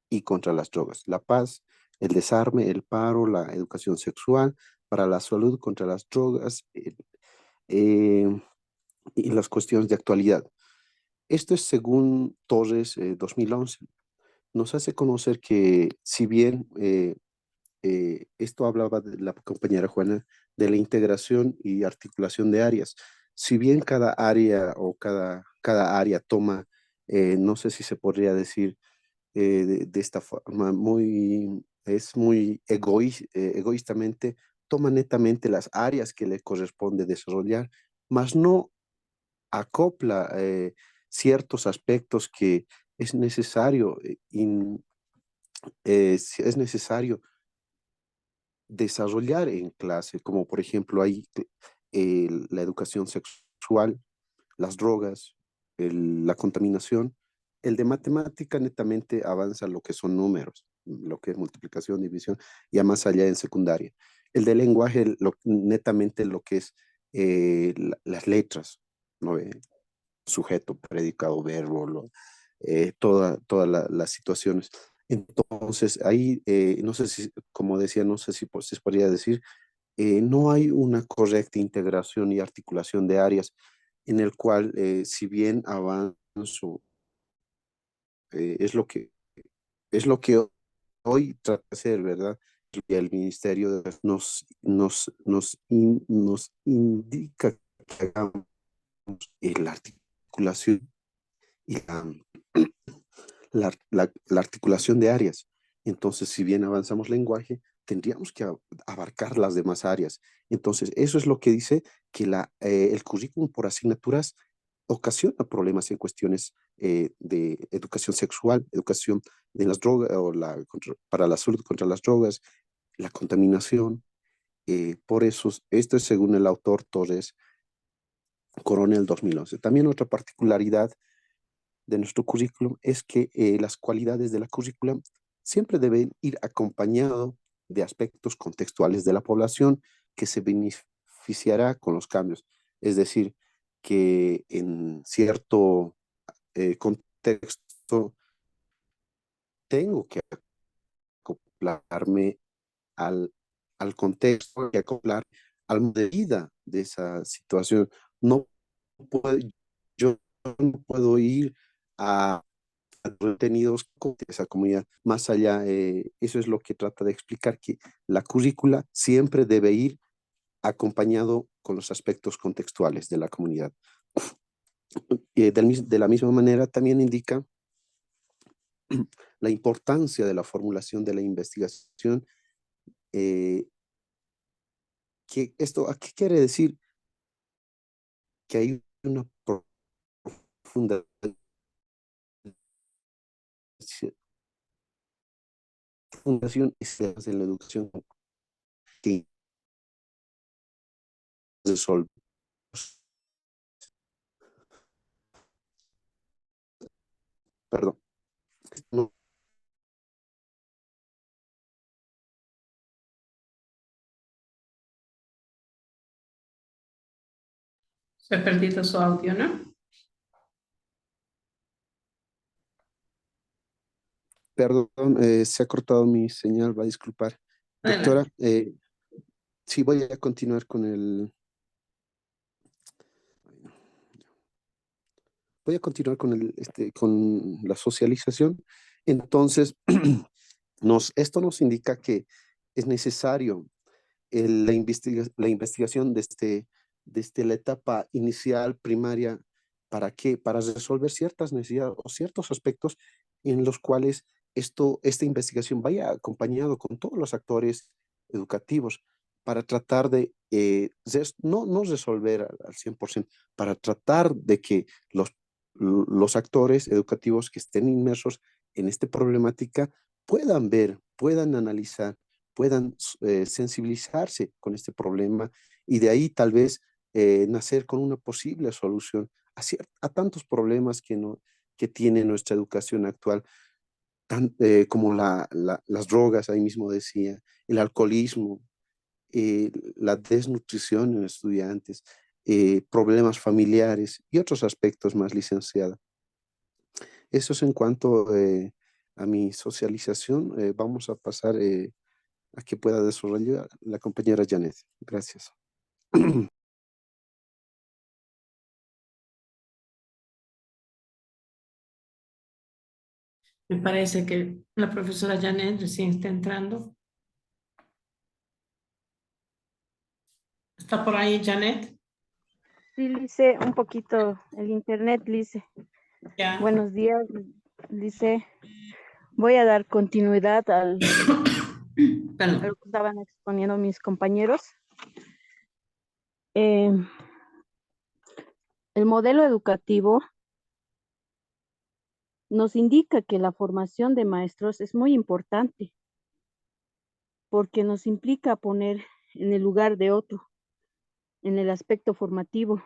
y contra las drogas, la paz, el desarme, el paro, la educación sexual, para la salud, contra las drogas eh, y las cuestiones de actualidad. Esto es según Torres 2011. Nos hace conocer que si bien esto hablaba de la compañera Juana de la integración y articulación de áreas, si bien cada área o cada área toma, no sé si se podría decir de esta forma, es muy egoístamente, toma netamente las áreas que le corresponde desarrollar, mas no acopla ciertos aspectos que es necesario, es necesario desarrollar en clase, como por ejemplo hay la educación sexual, las drogas, la contaminación. El de matemática netamente avanza lo que son números, lo que es multiplicación, división, ya más allá en secundaria. El de lenguaje, netamente lo que es las letras, ¿no? Sujeto, predicado, verbo, todas las situaciones. Entonces, ahí, no sé si, como decía, no sé si se podría decir, no hay una correcta integración y articulación de áreas en el cual, si bien avanzo, es lo que hoy trata de hacer, ¿verdad? Y el Ministerio nos indica que hagamos la articulación y la articulación de áreas. Entonces, si bien avanzamos lenguaje, tendríamos que abarcar las demás áreas. Entonces, eso es lo que dice que el currículum por asignaturas ocasiona problemas en cuestiones de educación sexual, educación de las drogas o para la salud contra las drogas, la contaminación. Por eso, esto es según el autor Torres Coronel 2011. También otra particularidad de nuestro currículum es que las cualidades de la currícula siempre deben ir acompañado de aspectos contextuales de la población que se beneficiará con los cambios. Es decir, que en cierto contexto tengo que acoplarme al, al contexto y acoplar al modo de vida de esa situación. No puedo, yo no puedo ir a contenidos con esa comunidad. Más allá, eso es lo que trata de explicar, que la currícula siempre debe ir acompañado con los aspectos contextuales de la comunidad. De la misma manera, también indica la importancia de la formulación de la investigación. eh, ¿Qué quiere decir? Que hay una profunda fundación en la educación que resolve. Perdón. No, Se ha perdido su audio, ¿no? Perdón, se ha cortado mi señal, va a disculpar. Doctora, Adelante. sí voy a continuar con con la socialización. Entonces, esto nos indica que es necesario la investigación desde la etapa inicial, primaria. ¿Para qué? Para resolver ciertas necesidades o ciertos aspectos en los cuales esta investigación vaya acompañado con todos los actores educativos para tratar de, no resolver al 100%, para tratar de que los actores educativos que estén inmersos en esta problemática puedan ver, puedan analizar, puedan sensibilizarse con este problema y de ahí tal vez nacer con una posible solución a tantos problemas que tiene nuestra educación actual, como las drogas, ahí mismo decía, el alcoholismo, la desnutrición en estudiantes, problemas familiares y otros aspectos más, licenciada. Eso es en cuanto a mi socialización. Vamos a pasar a que pueda desarrollar la compañera Janet. Gracias. Me parece que la profesora Janet recién está entrando. ¿Está por ahí, Janet? Sí, Lice, un poquito el internet, Lice. Ya. Buenos días, Lice. Voy a dar continuidad a lo que estaban exponiendo mis compañeros. El modelo educativo nos indica que la formación de maestros es muy importante porque nos implica poner en el lugar de otro, en el aspecto formativo,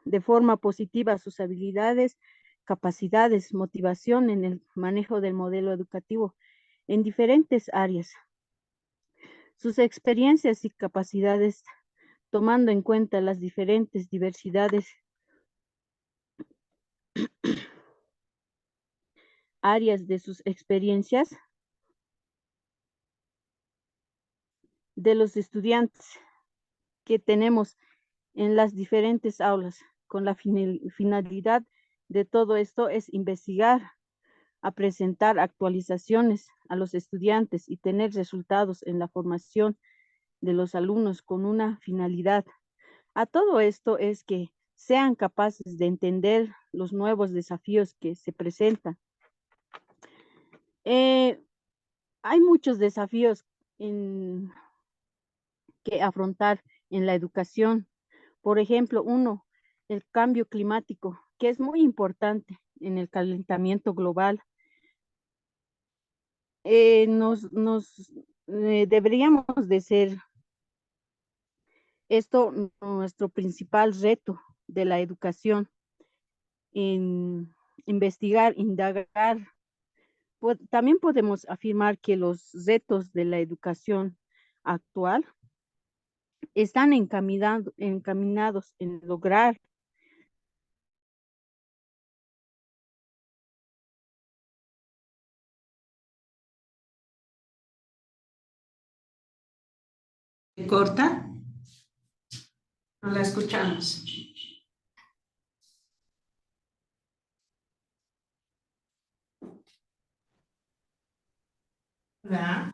de forma positiva sus habilidades, capacidades, motivación en el manejo del modelo educativo en diferentes áreas. Sus experiencias y capacidades, tomando en cuenta las diferentes diversidades áreas de sus experiencias de los estudiantes que tenemos en las diferentes aulas, con la finalidad de todo esto es investigar, a presentar actualizaciones a los estudiantes y tener resultados en la formación de los alumnos con una finalidad. A todo esto es que sean capaces de entender los nuevos desafíos que se presentan. Hay muchos desafíos que afrontar en la educación. Por ejemplo, uno, el cambio climático, que es muy importante en el calentamiento global. Deberíamos de ser esto nuestro principal reto de la educación, en investigar, indagar. También podemos afirmar que los retos de la educación actual están encaminados en lograr ¿Corta? No la escuchamos. ¿Verdad?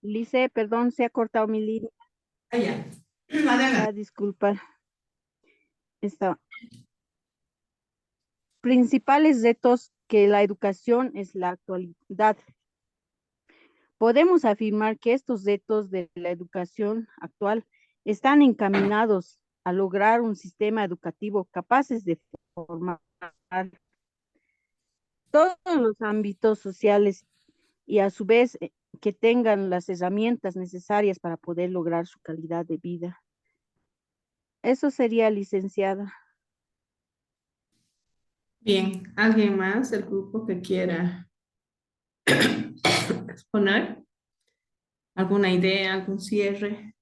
Lice, perdón, se ha cortado mi línea. Ya. Adelante. Disculpa. Principales retos que la educación es la actualidad. Podemos afirmar que estos retos de la educación actual están encaminados a lograr un sistema educativo capaces de formar todos los ámbitos sociales y a su vez que tengan las herramientas necesarias para poder lograr su calidad de vida. Eso sería, licenciada. Bien, ¿alguien más del grupo que quiera exponer? ¿Alguna idea, algún cierre?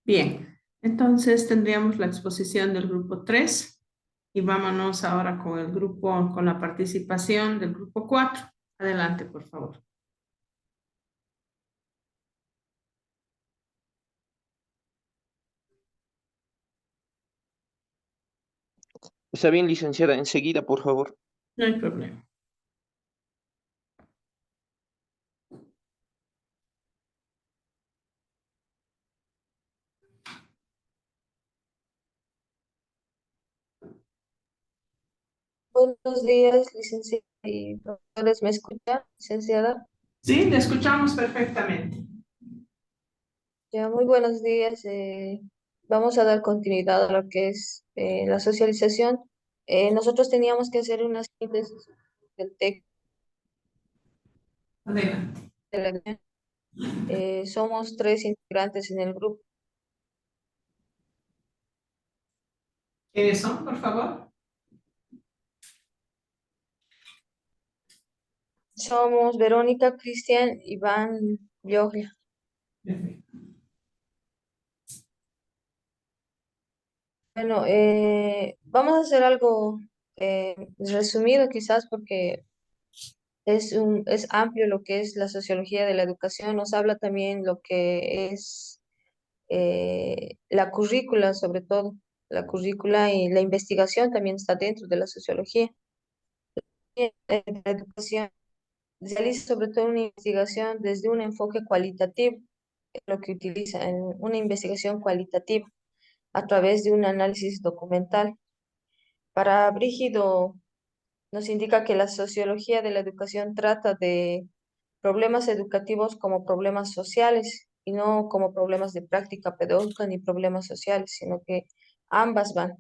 Bien, entonces tendríamos la exposición del grupo 3. Y vámonos ahora con el grupo, con la participación del grupo 4. Adelante, por favor. Está bien, licenciada, enseguida, por favor. No hay problema. Buenos días, licenciada y profesores. ¿Me escucha, licenciada? Sí, le escuchamos perfectamente. Ya, muy buenos días. Vamos a dar continuidad a lo que es la socialización. Nosotros teníamos que hacer una síntesis del texto Adelante. de la guía. Somos 3 integrantes en el grupo. ¿Quiénes son, por favor? Somos Verónica, Cristian, Iván, Yogia. Bueno, vamos a hacer algo resumido quizás porque es amplio lo que es la sociología de la educación. Nos habla también lo que es la currícula, sobre todo. La currícula y la investigación también está dentro de la sociología. La educación realiza sobre todo una investigación desde un enfoque cualitativo, es lo que utiliza en una investigación cualitativa a través de un análisis documental. Para Brígido nos indica que la sociología de la educación trata de problemas educativos como problemas sociales y no como problemas de práctica pedagógica ni problemas sociales, sino que ambas van.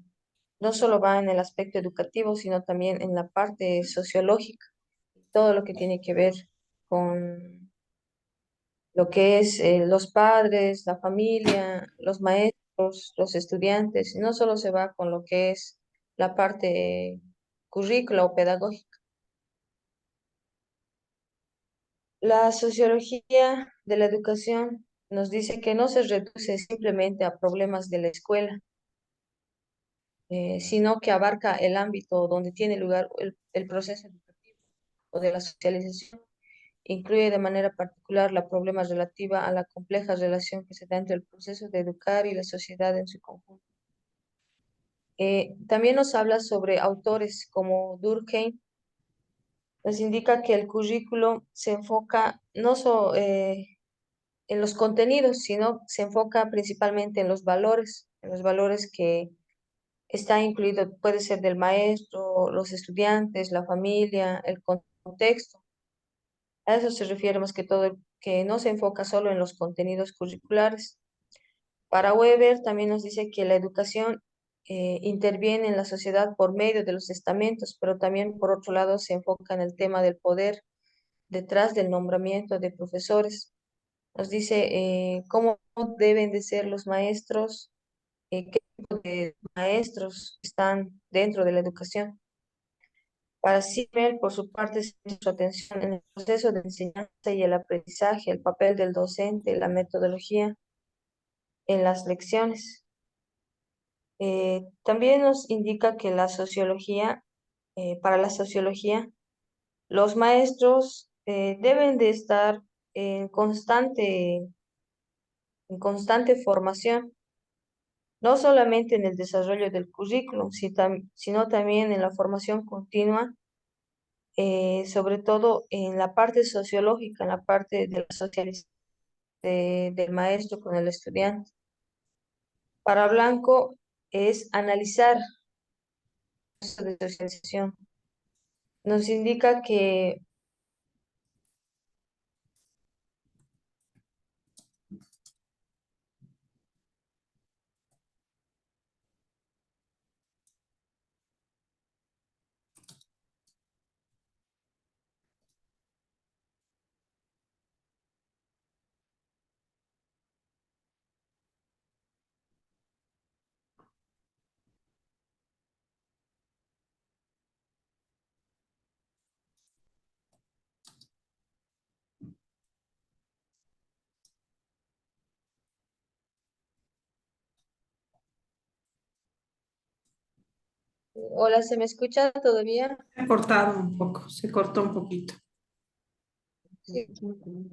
No solo va en el aspecto educativo, sino también en la parte sociológica, todo lo que tiene que ver con lo que es los padres, la familia, los maestros, los estudiantes. No solo se va con lo que es la parte currícula o pedagógica. La sociología de la educación nos dice que no se reduce simplemente a problemas de la escuela, sino que abarca el ámbito donde tiene lugar el proceso educativo o de la socialización. Incluye de manera particular la problema relativa a la compleja relación que se da entre el proceso de educar y la sociedad en su conjunto. También nos habla sobre autores como Durkheim. Nos indica que el currículo se enfoca no solo en los contenidos, sino se enfoca principalmente en los valores que está incluido, puede ser del maestro, los estudiantes, la familia, el contexto. A eso se refiere más que todo, que no se enfoca solo en los contenidos curriculares. Para Weber también nos dice que la educación interviene en la sociedad por medio de los estamentos, pero también por otro lado se enfoca en el tema del poder detrás del nombramiento de profesores. Nos dice cómo deben de ser los maestros, qué tipo de maestros están dentro de la educación. Para Simmel, por su parte, centra su atención en el proceso de enseñanza y el aprendizaje, el papel del docente, la metodología en las lecciones. También nos indica que para la sociología, los maestros deben de estar en constante formación, no solamente en el desarrollo del currículum, sino también en la formación continua, sobre todo en la parte sociológica, en la parte de la socialización del maestro con el estudiante. Para Blanco es analizar el proceso de socialización. Nos indica que Hola, ¿se me escucha todavía? Se ha cortado un poco, se cortó un poquito. Sí,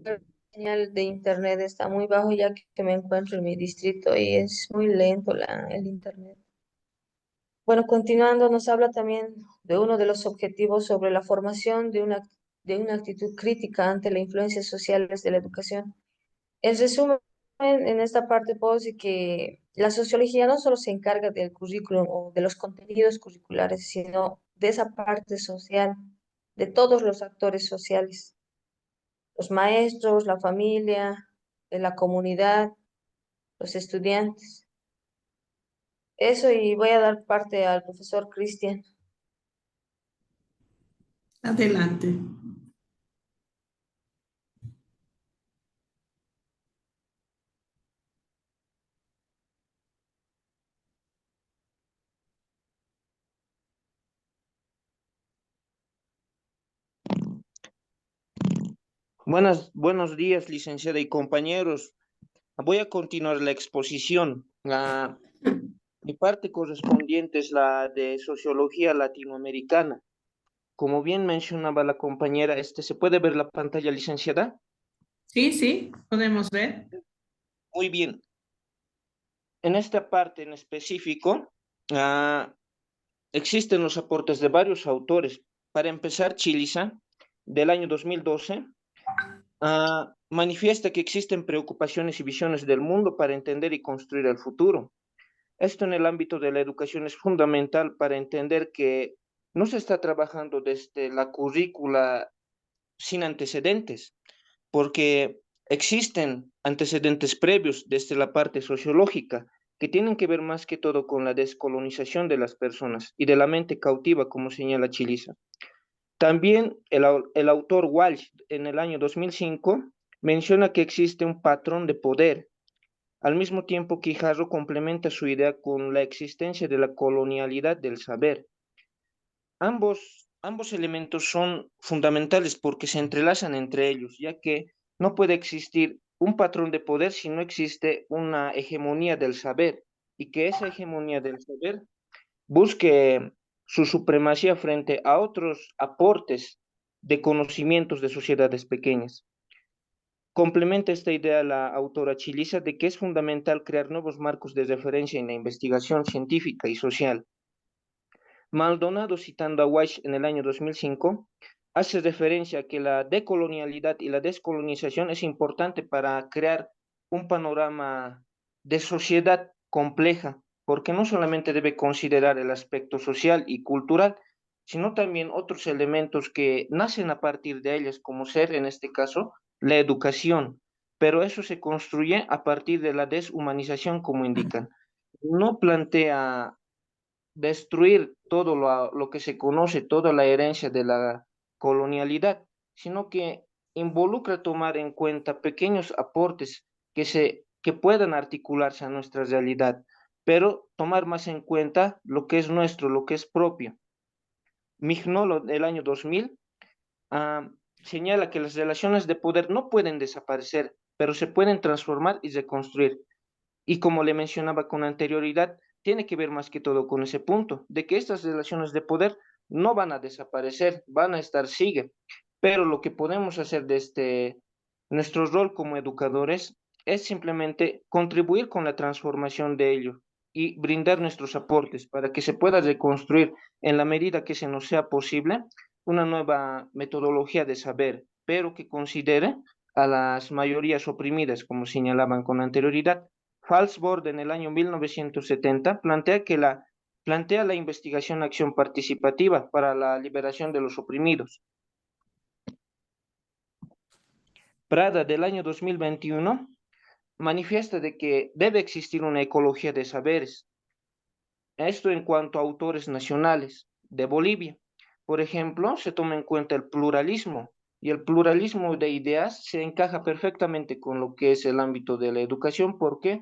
la señal de internet está muy bajo ya que me encuentro en mi distrito y es muy lento el internet. Bueno, continuando, nos habla también de uno de los objetivos sobre la formación de una actitud crítica ante las influencias sociales de la educación. En resumen, en esta parte puedo decir que la sociología no solo se encarga del currículum o de los contenidos curriculares, sino de esa parte social, de todos los actores sociales, los maestros, la familia, la comunidad, los estudiantes. Eso, y voy a dar parte al profesor Cristian. Adelante. Buenos días, licenciada y compañeros. Voy a continuar la exposición. Mi parte correspondiente es la de sociología latinoamericana. Como bien mencionaba la compañera, ¿se puede ver la pantalla, licenciada? Sí, sí, podemos ver. Muy bien. En esta parte en específico, ah, existen los aportes de varios autores. Para empezar, Chiliza, del año 2012, manifiesta que existen preocupaciones y visiones del mundo para entender y construir el futuro. Esto en el ámbito de la educación es fundamental para entender que no se está trabajando desde la currícula sin antecedentes, porque existen antecedentes previos desde la parte sociológica que tienen que ver más que todo con la descolonización de las personas y de la mente cautiva, como señala Chiliza. También el autor Walsh, en el año 2005, menciona que existe un patrón de poder, al mismo tiempo que Jarro complementa su idea con la existencia de la colonialidad del saber. Ambos elementos son fundamentales porque se entrelazan entre ellos, ya que no puede existir un patrón de poder si no existe una hegemonía del saber, y que esa hegemonía del saber busque su supremacía frente a otros aportes de conocimientos de sociedades pequeñas. Complementa esta idea la autora Chiliza de que es fundamental crear nuevos marcos de referencia en la investigación científica y social. Maldonado, citando a Weiss en el año 2005, hace referencia a que la decolonialidad y la descolonización es importante para crear un panorama de sociedad compleja, porque no solamente debe considerar el aspecto social y cultural, sino también otros elementos que nacen a partir de ellas, como ser, en este caso, la educación. Pero eso se construye a partir de la deshumanización, como indican. No plantea destruir todo lo que se conoce, toda la herencia de la colonialidad, sino que involucra tomar en cuenta pequeños aportes que puedan articularse a nuestra realidad, pero tomar más en cuenta lo que es nuestro, lo que es propio. Mignolo, del año 2000, ah, señala que las relaciones de poder no pueden desaparecer, pero se pueden transformar y reconstruir. Y como le mencionaba con anterioridad, tiene que ver más que todo con ese punto, de que estas relaciones de poder no van a desaparecer, van a estar, sigue. Pero lo que podemos hacer desde nuestro rol como educadores es simplemente contribuir con la transformación de ello y brindar nuestros aportes para que se pueda reconstruir en la medida que se nos sea posible una nueva metodología de saber, pero que considere a las mayorías oprimidas, como señalaban con anterioridad. Falsborg, en el año 1970, plantea la investigación-acción participativa para la liberación de los oprimidos. Prada, del año 2021, manifiesta de que debe existir una ecología de saberes. Esto en cuanto a autores nacionales de Bolivia. Por ejemplo, se toma en cuenta el pluralismo, y el pluralismo de ideas se encaja perfectamente con lo que es el ámbito de la educación, porque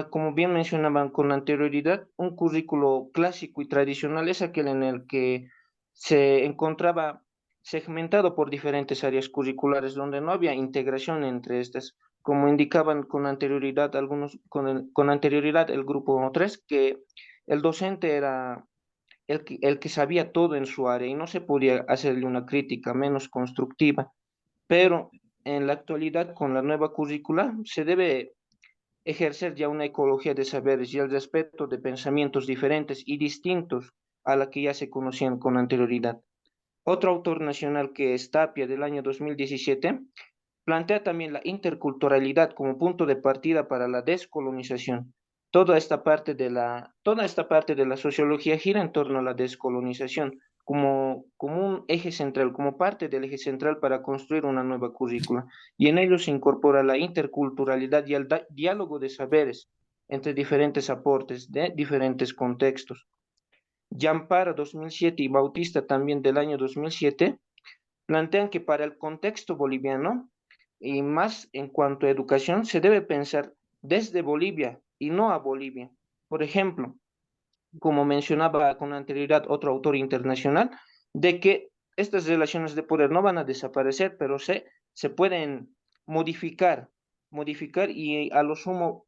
como bien mencionaban con anterioridad, un currículo clásico y tradicional es aquel en el que se encontraba segmentado por diferentes áreas curriculares, donde no había integración entre estas, como indicaban con anterioridad con anterioridad el grupo 3, que el docente era el que sabía todo en su área y no se podía hacerle una crítica menos constructiva. Pero en la actualidad, con la nueva currícula, se debe ejercer ya una ecología de saberes y el respeto de pensamientos diferentes y distintos a la que ya se conocían con anterioridad. Otro autor nacional que es Tapia del año 2017 plantea también la interculturalidad como punto de partida para la descolonización. Toda esta parte de la sociología gira en torno a la descolonización como un eje central, como parte del eje central para construir una nueva currícula. Y en ello se incorpora la interculturalidad y el diálogo de saberes entre diferentes aportes de diferentes contextos. Jampara 2007 y Bautista también del año 2007 plantean que para el contexto boliviano y más en cuanto a educación se debe pensar desde Bolivia y no a Bolivia. Por ejemplo, como mencionaba con anterioridad otro autor internacional, de que estas relaciones de poder no van a desaparecer, pero se pueden modificar y a lo sumo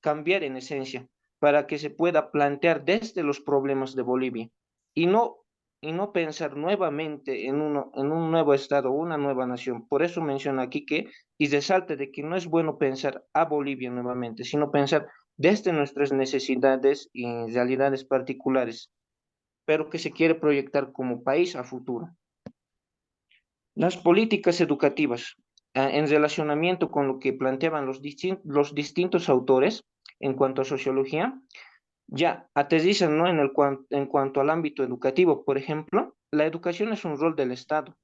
cambiar en esencia para que se pueda plantear desde los problemas de Bolivia y no, y no pensar nuevamente en un nuevo estado, una nueva nación. Por eso menciona aquí que, y resalta de que no es bueno pensar a Bolivia nuevamente, sino pensar desde nuestras necesidades y realidades particulares, pero que se quiere proyectar como país a futuro. Las políticas educativas, en relacionamiento con lo que planteaban los distintos autores en cuanto a sociología, ya aterrizan, ¿no? En cuanto al ámbito educativo. Por ejemplo, la educación es un rol del Estado,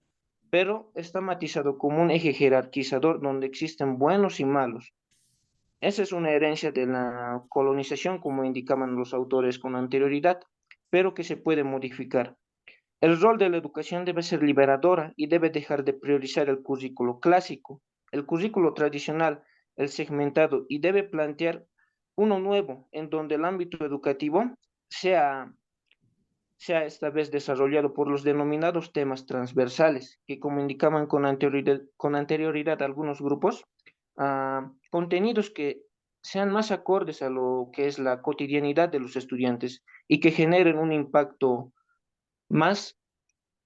pero está matizado como un eje jerarquizador donde existen buenos y malos. Esa es una herencia de la colonización, como indicaban los autores con anterioridad, pero que se puede modificar. El rol de la educación debe ser liberadora y debe dejar de priorizar el currículo clásico, el currículo tradicional, el segmentado, y debe plantear uno nuevo en donde el ámbito educativo sea, sea esta vez desarrollado por los denominados temas transversales, que como indicaban con anterioridad algunos grupos, contenidos que sean más acordes a lo que es la cotidianidad de los estudiantes y que generen un impacto más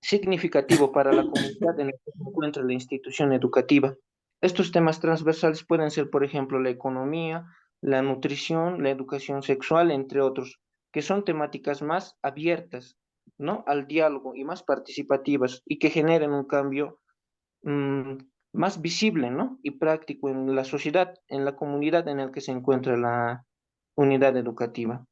significativo para la comunidad en la que se encuentra la institución educativa. Estos temas transversales pueden ser, por ejemplo, la economía, la nutrición, la educación sexual, entre otros, que son temáticas más abiertas, ¿no? Al diálogo y más participativas y que generen un cambio mm, más visible, ¿no? Y práctico en la sociedad, en la comunidad en la que se encuentra la unidad educativa.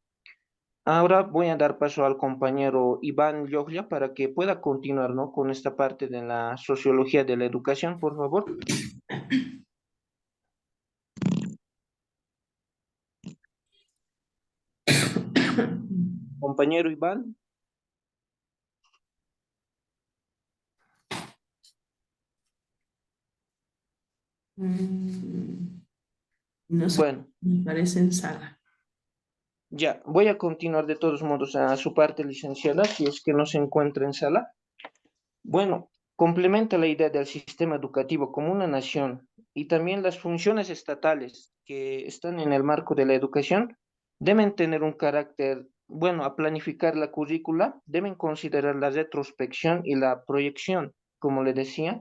Ahora voy a dar paso al compañero Iván Yoglia para que pueda continuar, ¿no? Con esta parte de la sociología de la educación, por favor. Compañero Iván. No sé, Bueno, me parece en sala. ya, voy a continuar de todos modos a su parte, licenciada, si es que no se encuentra en sala. Bueno, complementa la idea del sistema educativo como una nación y también las funciones estatales que están en el marco de la educación deben tener un carácter, bueno, a planificar la currícula, deben considerar la retrospección y la proyección, como le decía,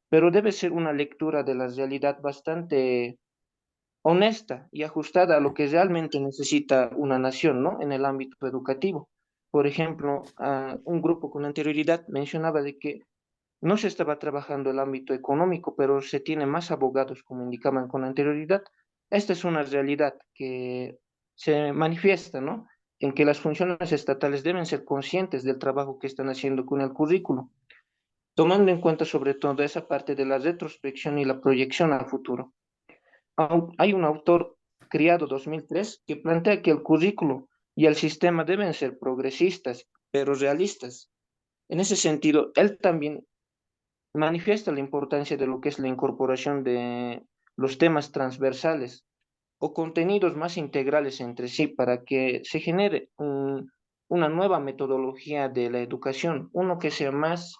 pero debe ser una lectura de la realidad bastante honesta y ajustada a lo que realmente necesita una nación, ¿no? En el ámbito educativo. Por ejemplo, un grupo con anterioridad mencionaba de que no se estaba trabajando el ámbito económico, pero se tiene más abogados, como indicaban con anterioridad. Esta es una realidad que se manifiesta, ¿no? En que las funciones estatales deben ser conscientes del trabajo que están haciendo con el currículo, tomando en cuenta sobre todo esa parte de la retrospección y la proyección al futuro. Hay un autor criado 2003 que plantea que el currículo y el sistema deben ser progresistas, pero realistas. En ese sentido, él también manifiesta la importancia de lo que es la incorporación de los temas transversales o contenidos más integrales entre sí para que se genere una nueva metodología de la educación, uno que sea más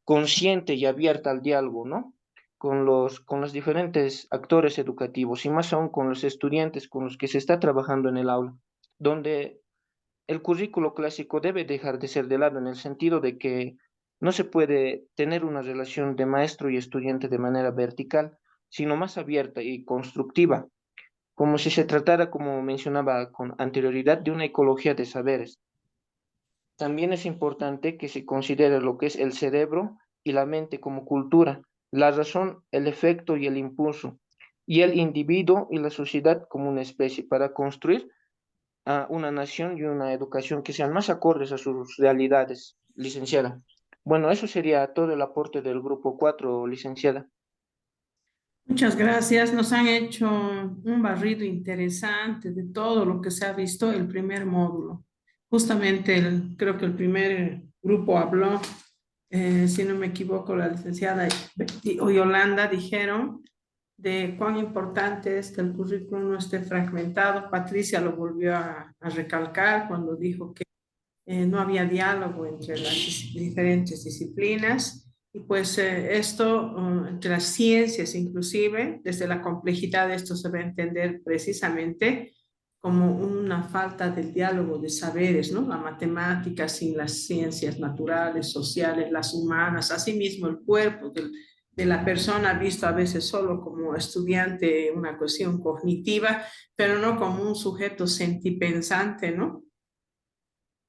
consciente y abierta al diálogo, ¿no? Con los diferentes actores educativos y más aún con los estudiantes con los que se está trabajando en el aula, donde el currículo clásico debe dejar de ser de lado en el sentido de que no se puede tener una relación de maestro y estudiante de manera vertical, sino más abierta y constructiva, como si se tratara, como mencionaba con anterioridad, de una ecología de saberes. También es importante que se considere lo que es el cerebro y la mente como cultura, la razón, el efecto y el impulso, y el individuo y la sociedad como una especie para construir a una nación y una educación que sean más acordes a sus realidades, licenciada. Bueno, eso sería todo el aporte del grupo 4, licenciada. Muchas gracias. Nos han hecho un barrido interesante de todo lo que se ha visto el primer módulo. Justamente creo que el primer grupo habló, si no me equivoco, la licenciada o Yolanda dijeron de cuán importante es que el currículum no esté fragmentado. Patricia lo volvió a recalcar cuando dijo que no había diálogo entre las diferentes disciplinas. Y pues esto, entre las ciencias inclusive, desde la complejidad de esto se va a entender precisamente como una falta de diálogo de saberes, ¿no? La matemática sin las ciencias naturales, sociales, las humanas, asimismo el cuerpo de la persona visto a veces solo como estudiante, una cuestión cognitiva, pero no como un sujeto sentipensante, ¿no?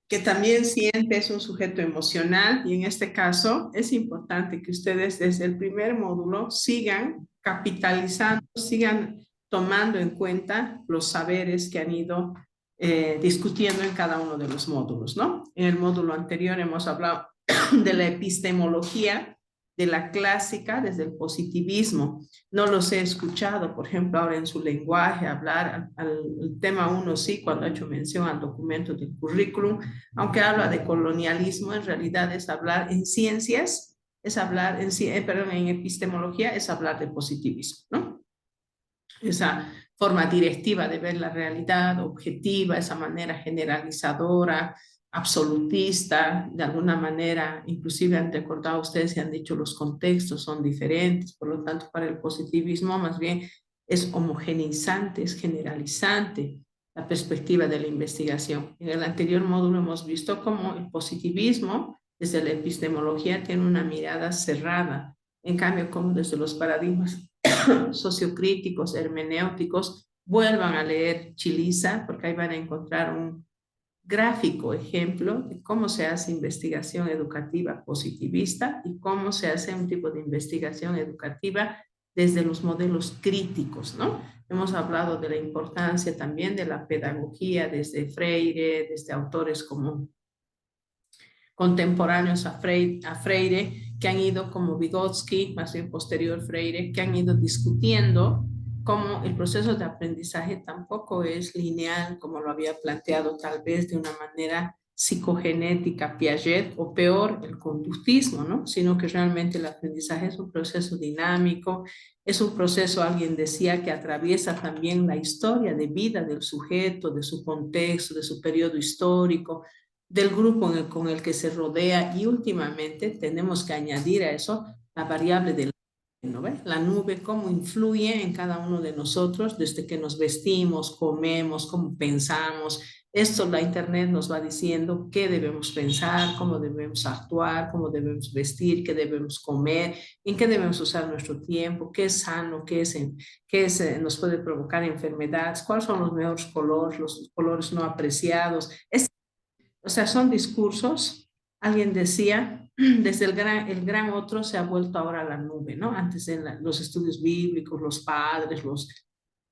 Que también siente, es un sujeto emocional, y en este caso es importante que ustedes desde el primer módulo sigan capitalizando, sigan tomando en cuenta los saberes que han ido discutiendo en cada uno de los módulos, ¿no? En el módulo anterior hemos hablado de la epistemología, de la clásica, desde el positivismo. No los he escuchado, por ejemplo, ahora en su lenguaje, hablar al tema 1, sí, cuando ha hecho mención al documento del currículum, aunque habla de colonialismo, en realidad es hablar en ciencias, es hablar en epistemología, es hablar de positivismo, ¿no? Esa forma directiva de ver la realidad, objetiva, esa manera generalizadora, absolutista, de alguna manera, inclusive han recordado ustedes y han dicho los contextos son diferentes, por lo tanto para el positivismo más bien es homogeneizante, es generalizante la perspectiva de la investigación. En el anterior módulo hemos visto cómo el positivismo desde la epistemología tiene una mirada cerrada, en cambio como desde los paradigmas sociocríticos, hermenéuticos, vuelvan a leer Chiliza, porque ahí van a encontrar un gráfico ejemplo de cómo se hace investigación educativa positivista y cómo se hace un tipo de investigación educativa desde los modelos críticos, ¿no? Hemos hablado de la importancia también de la pedagogía desde Freire, desde autores como contemporáneos a Freire, que han ido como Vygotsky, más bien posterior Freire, que han ido discutiendo cómo el proceso de aprendizaje tampoco es lineal, como lo había planteado tal vez de una manera psicogenética Piaget, o peor, el conductismo, ¿no? Sino que realmente el aprendizaje es un proceso dinámico, es un proceso, alguien decía, que atraviesa también la historia de vida del sujeto, de su contexto, de su periodo histórico, del grupo con el que se rodea, y últimamente tenemos que añadir a eso la variable de ¿no ve? La nube, cómo influye en cada uno de nosotros desde que nos vestimos, comemos, cómo pensamos. Esto la internet nos va diciendo qué debemos pensar, cómo debemos actuar, cómo debemos vestir, qué debemos comer, en qué debemos usar nuestro tiempo, qué es sano, nos puede provocar enfermedades, cuáles son los mejores colores, los colores no apreciados. O sea, son discursos. Alguien decía, desde el gran otro se ha vuelto ahora la nube, ¿no? Antes en los estudios bíblicos, los padres, los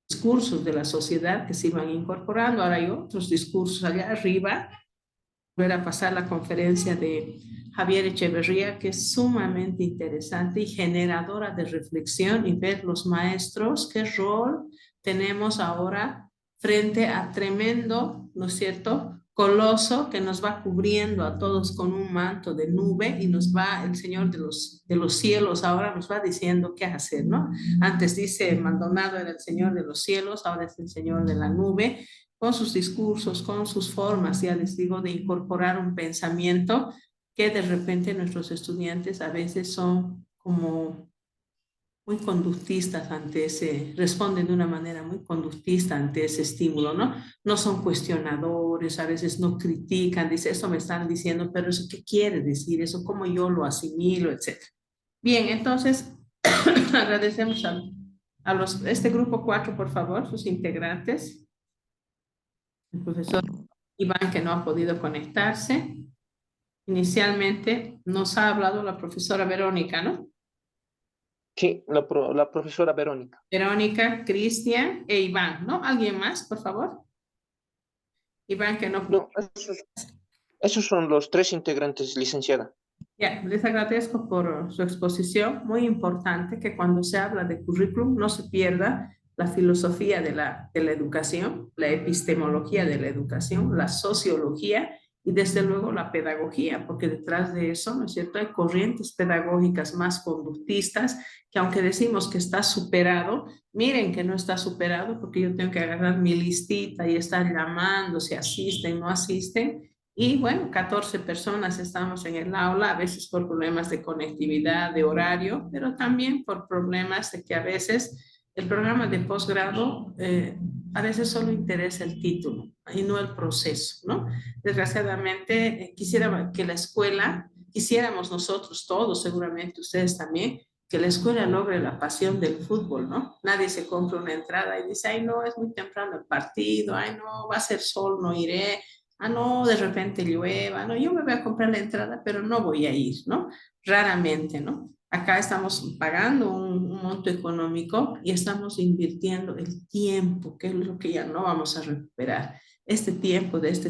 discursos de la sociedad que se iban incorporando, ahora hay otros discursos allá arriba. Volver a pasar la conferencia de Javier Echeverría, que es sumamente interesante y generadora de reflexión, y ver los maestros, qué rol tenemos ahora frente a tremendo, ¿no es cierto?, coloso que nos va cubriendo a todos con un manto de nube, y nos va, el Señor de los cielos ahora nos va diciendo qué hacer, ¿no? Antes dice Maldonado era el Señor de los cielos, ahora es el Señor de la nube, con sus discursos, con sus formas, ya les digo, de incorporar un pensamiento que de repente nuestros estudiantes a veces son como muy conductistas responden de una manera muy conductista ante ese estímulo, ¿no? No son cuestionadores, autores, a veces no critican, dice, esto me están diciendo, pero eso qué quiere decir, eso cómo yo lo asimilo, etcétera. Bien, entonces agradecemos este grupo 4, por favor, sus integrantes. El profesor Iván, que no ha podido conectarse. Inicialmente nos ha hablado la profesora Verónica, ¿no? Sí, la profesora Verónica. Verónica, Cristian e Iván, ¿no? ¿Alguien más, por favor? Iván, que no... No, esos son los 3 integrantes, licenciada. Ya, les agradezco por su exposición. Muy importante que cuando se habla de currículum no se pierda la filosofía de la educación, la epistemología de la educación, la sociología y desde luego la pedagogía, porque detrás de eso, ¿no es cierto?, hay corrientes pedagógicas más conductistas que aunque decimos que está superado, miren que no está superado porque yo tengo que agarrar mi listita y estar llamando si asisten, no asisten. Y bueno, 14 personas estamos en el aula, a veces por problemas de conectividad, de horario, pero también por problemas de que a veces el programa de posgrado a veces solo interesa el título y no el proceso, ¿no? Desgraciadamente, quisiera que la escuela, quisiéramos nosotros todos, seguramente ustedes también, que la escuela logre la pasión del fútbol, ¿no? Nadie se compra una entrada y dice, ay, no, es muy temprano el partido, ay, no, va a ser sol, no iré. Ah, no, de repente llueva, no, yo me voy a comprar la entrada, pero no voy a ir, ¿no? Raramente, ¿no? Acá estamos pagando un monto económico y estamos invirtiendo el tiempo, que es lo que ya no vamos a recuperar. Este tiempo de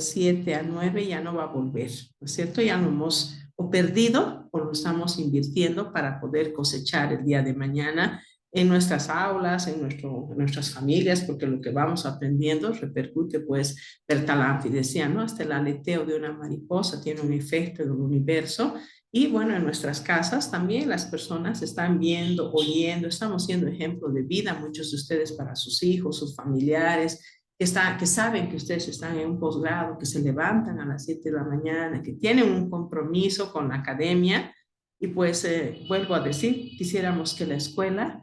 7 a 9 ya no va a volver, ¿no es cierto? Ya lo hemos o perdido o lo estamos invirtiendo para poder cosechar el día de mañana en nuestras aulas, en nuestras familias, porque lo que vamos aprendiendo repercute, pues, Bertalanffy decía, ¿no? Hasta el aleteo de una mariposa tiene un efecto en el universo. Y bueno, en nuestras casas también las personas están viendo, oyendo, estamos siendo ejemplo de vida, muchos de ustedes para sus hijos, sus familiares, que saben que ustedes están en un posgrado, que se levantan a las 7 de la mañana, que tienen un compromiso con la academia. Y pues vuelvo a decir, quisiéramos que la escuela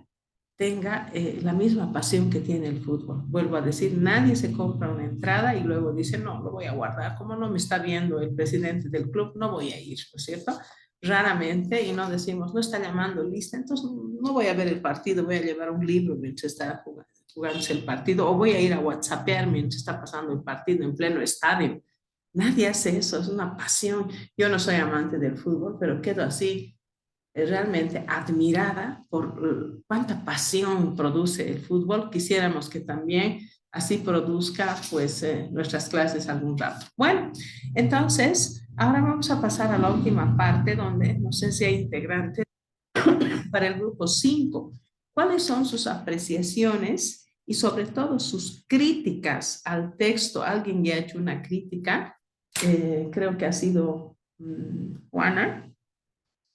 tenga la misma pasión que tiene el fútbol. Vuelvo a decir, nadie se compra una entrada y luego dice, no, lo voy a guardar. Como no me está viendo el presidente del club, no voy a ir, ¿no es cierto? Raramente, y no decimos, no está llamando lista, entonces no voy a ver el partido, voy a llevar un libro mientras está jugándose el partido, o voy a ir a WhatsAppear mientras está pasando el partido en pleno estadio. Nadie hace eso, es una pasión. Yo no soy amante del fútbol, pero quedo así realmente admirada por cuánta pasión produce el fútbol. Quisiéramos que también así produzca pues nuestras clases algún rato. Bueno, entonces ahora vamos a pasar a la última parte donde no sé si hay integrantes para el grupo 5. ¿Cuáles son sus apreciaciones y sobre todo sus críticas al texto? ¿Alguien ya ha hecho una crítica? Creo que ha sido Juana.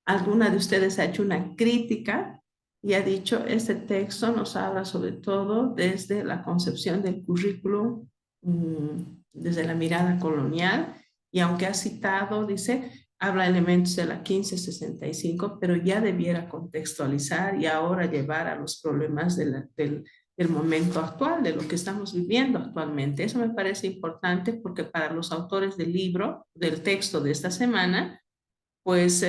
¿Alguna de ustedes ha hecho una crítica y ha dicho, este texto nos habla sobre todo desde la concepción del currículum, desde la mirada colonial, y aunque ha citado, dice, habla elementos de la 1565, pero ya debiera contextualizar y ahora llevar a los problemas del momento actual, de lo que estamos viviendo actualmente? Eso me parece importante porque para los autores del libro, del texto de esta semana, pues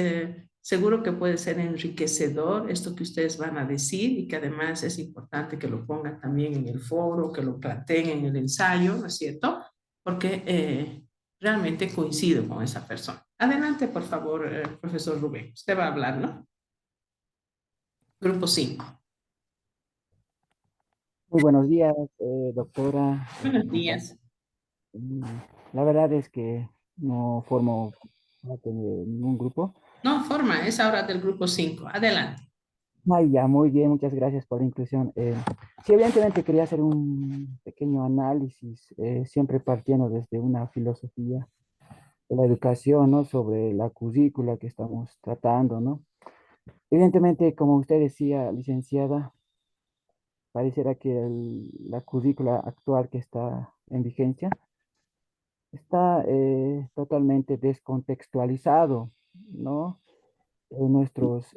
seguro que puede ser enriquecedor esto que ustedes van a decir y que además es importante que lo pongan también en el foro, que lo planteen en el ensayo, ¿no es cierto? Porque realmente coincido con esa persona. Adelante, por favor, profesor Rubén. Usted va a hablar, ¿no? Grupo 5. Muy buenos días, doctora. Buenos días. La verdad es que no formo parte de ningún grupo. No, forma, es ahora del grupo 5. Adelante. Ay, ya, muy bien, muchas gracias por la inclusión. Sí, evidentemente quería hacer un pequeño análisis, siempre partiendo desde una filosofía de la educación, ¿no? Sobre la currícula que estamos tratando, ¿no? Evidentemente, como usted decía, licenciada, pareciera que la currícula actual que está en vigencia está totalmente descontextualizado, ¿no? Nuestros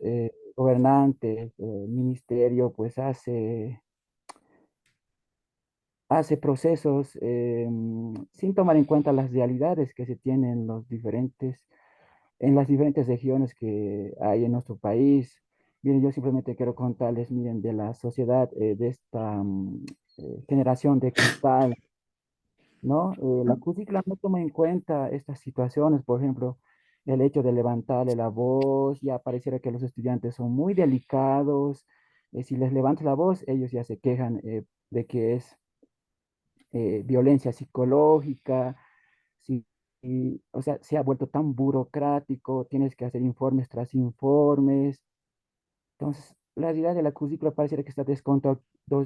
gobernantes, el ministerio, pues hace procesos sin tomar en cuenta las realidades que se tienen en las diferentes regiones que hay en nuestro país. Miren, yo simplemente quiero contarles, miren, de la sociedad, de esta generación de cristal, ¿no? La currícula no toma en cuenta estas situaciones, por ejemplo, el hecho de levantarle la voz, ya pareciera que los estudiantes son muy delicados, si les levantas la voz, ellos ya se quejan de que es violencia psicológica, si, o sea, se ha vuelto tan burocrático, tienes que hacer informes tras informes. Entonces, la realidad de la currícula pareciera que está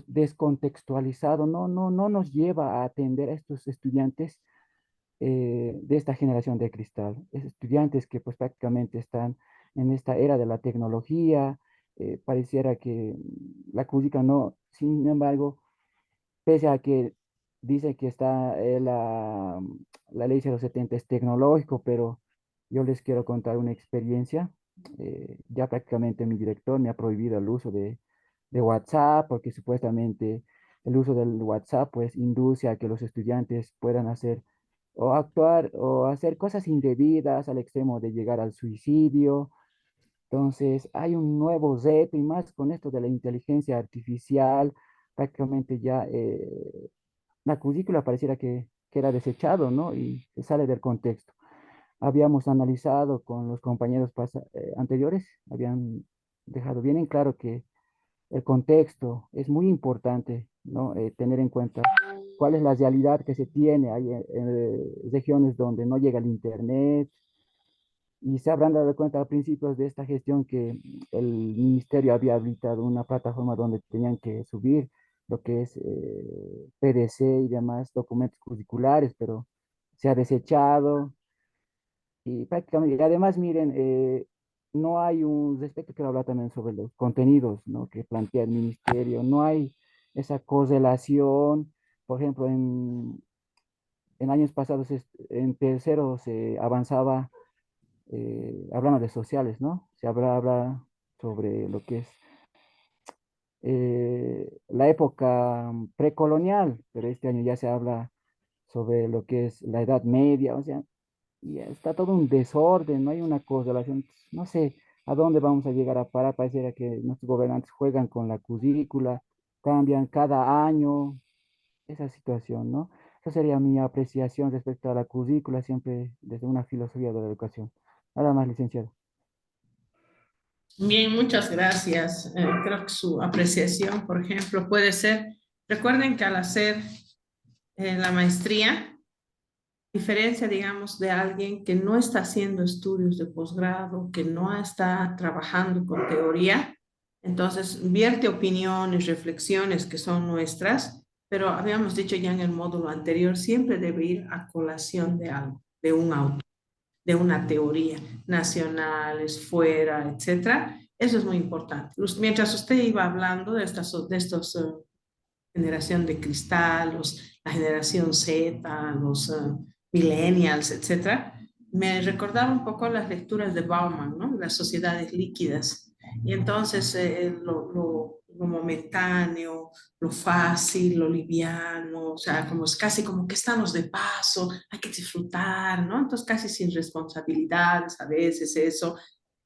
descontextualizado, no nos lleva a atender a estos estudiantes de esta generación de cristal, estudiantes que pues prácticamente están en esta era de la tecnología, pareciera que la currícula no, sin embargo, pese a que dice que está la ley 070 es tecnológico, pero yo les quiero contar una experiencia. Ya prácticamente mi director me ha prohibido el uso de WhatsApp porque supuestamente el uso del WhatsApp pues induce a que los estudiantes puedan hacer o actuar o hacer cosas indebidas al extremo de llegar al suicidio. Entonces, hay un nuevo reto y más con esto de la inteligencia artificial, prácticamente ya la currícula pareciera que era desechado, ¿no? Y se sale del contexto. Habíamos analizado con los compañeros anteriores, habían dejado bien en claro que el contexto es muy importante, ¿no? Tener en cuenta cuál es la realidad que se tiene. Hay regiones donde no llega el internet, y se habrán dado cuenta a principios de esta gestión que el ministerio había habilitado una plataforma donde tenían que subir lo que es PDC y demás documentos curriculares, pero se ha desechado y prácticamente, y además miren, no hay un respecto, quiero hablar también sobre los contenidos, ¿no? Que plantea el ministerio, no hay esa correlación, por ejemplo, en años pasados, en tercero se avanzaba hablando de sociales, ¿no? Se habla sobre lo que es la época precolonial, pero este año ya se habla sobre lo que es la Edad Media, o sea, y está todo un desorden, no hay una correlación, no sé a dónde vamos a llegar a parar, pareciera que nuestros gobernantes juegan con la currícula, cambian cada año esa situación, ¿no? Esa sería mi apreciación respecto a la currícula, siempre desde una filosofía de la educación. Nada más, licenciado. Bien, muchas gracias. Creo que su apreciación, por ejemplo, puede ser, recuerden que al hacer la maestría, diferencia, digamos, de alguien que no está haciendo estudios de posgrado, que no está trabajando con teoría, entonces vierte opiniones, reflexiones que son nuestras, pero habíamos dicho ya en el módulo anterior, siempre debe ir a colación de algo, de un autor, de una teoría, nacionales, fuera, etcétera. Eso es muy importante. Mientras usted iba hablando de estos generación de cristal, la generación Z, los millennials, etcétera, me recordaba un poco las lecturas de Bauman, ¿no? Las sociedades líquidas. Y entonces lo momentáneo, lo fácil, lo liviano, o sea, como es casi como que estamos de paso, hay que disfrutar, ¿no? Entonces casi sin responsabilidades, a veces eso,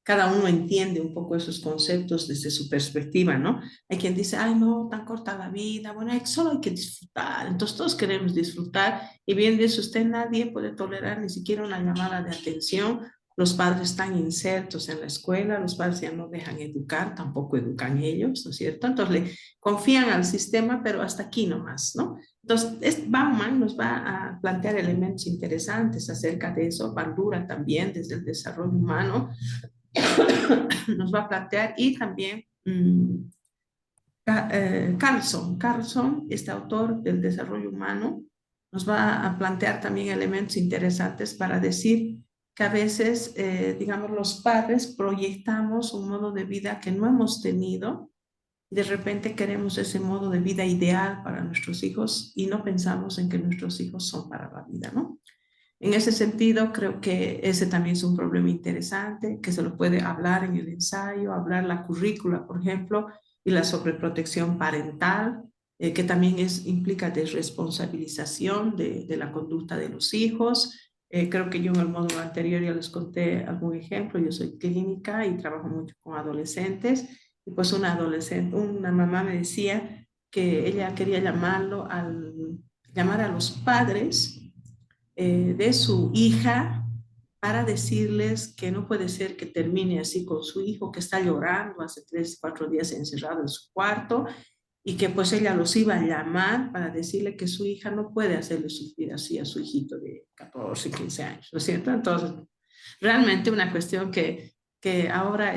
cada uno entiende un poco esos conceptos desde su perspectiva, ¿no? Hay quien dice, ay, no, tan corta la vida, bueno, solo hay que disfrutar, entonces todos queremos disfrutar y bien dice usted, nadie puede tolerar ni siquiera una llamada de atención, los padres están insertos en la escuela, los padres ya no dejan educar, tampoco educan ellos, ¿no es cierto? Entonces le confían al sistema, pero hasta aquí nomás, ¿no? Entonces, Bauman nos va a plantear elementos interesantes acerca de eso, Bandura también, desde el desarrollo humano, nos va a plantear y también Carlson, este autor del desarrollo humano, nos va a plantear también elementos interesantes para decir que a veces, digamos, los padres proyectamos un modo de vida que no hemos tenido y de repente queremos ese modo de vida ideal para nuestros hijos y no pensamos en que nuestros hijos son para la vida, ¿no? En ese sentido, creo que ese también es un problema interesante, que se lo puede hablar en el ensayo, hablar la currícula, por ejemplo, y la sobreprotección parental, que también implica desresponsabilización de la conducta de los hijos. Creo que yo en el módulo anterior ya les conté algún ejemplo. Yo soy clínica y trabajo mucho con adolescentes. Y pues una mamá me decía que ella quería llamar a los padres de su hija para decirles que no puede ser que termine así con su hijo, que está llorando hace 3, 4 días encerrado en su cuarto, y que pues ella los iba a llamar para decirle que su hija no puede hacerle sufrir así a su hijito de 14, 15 años, ¿no es cierto? Entonces, realmente una cuestión que ahora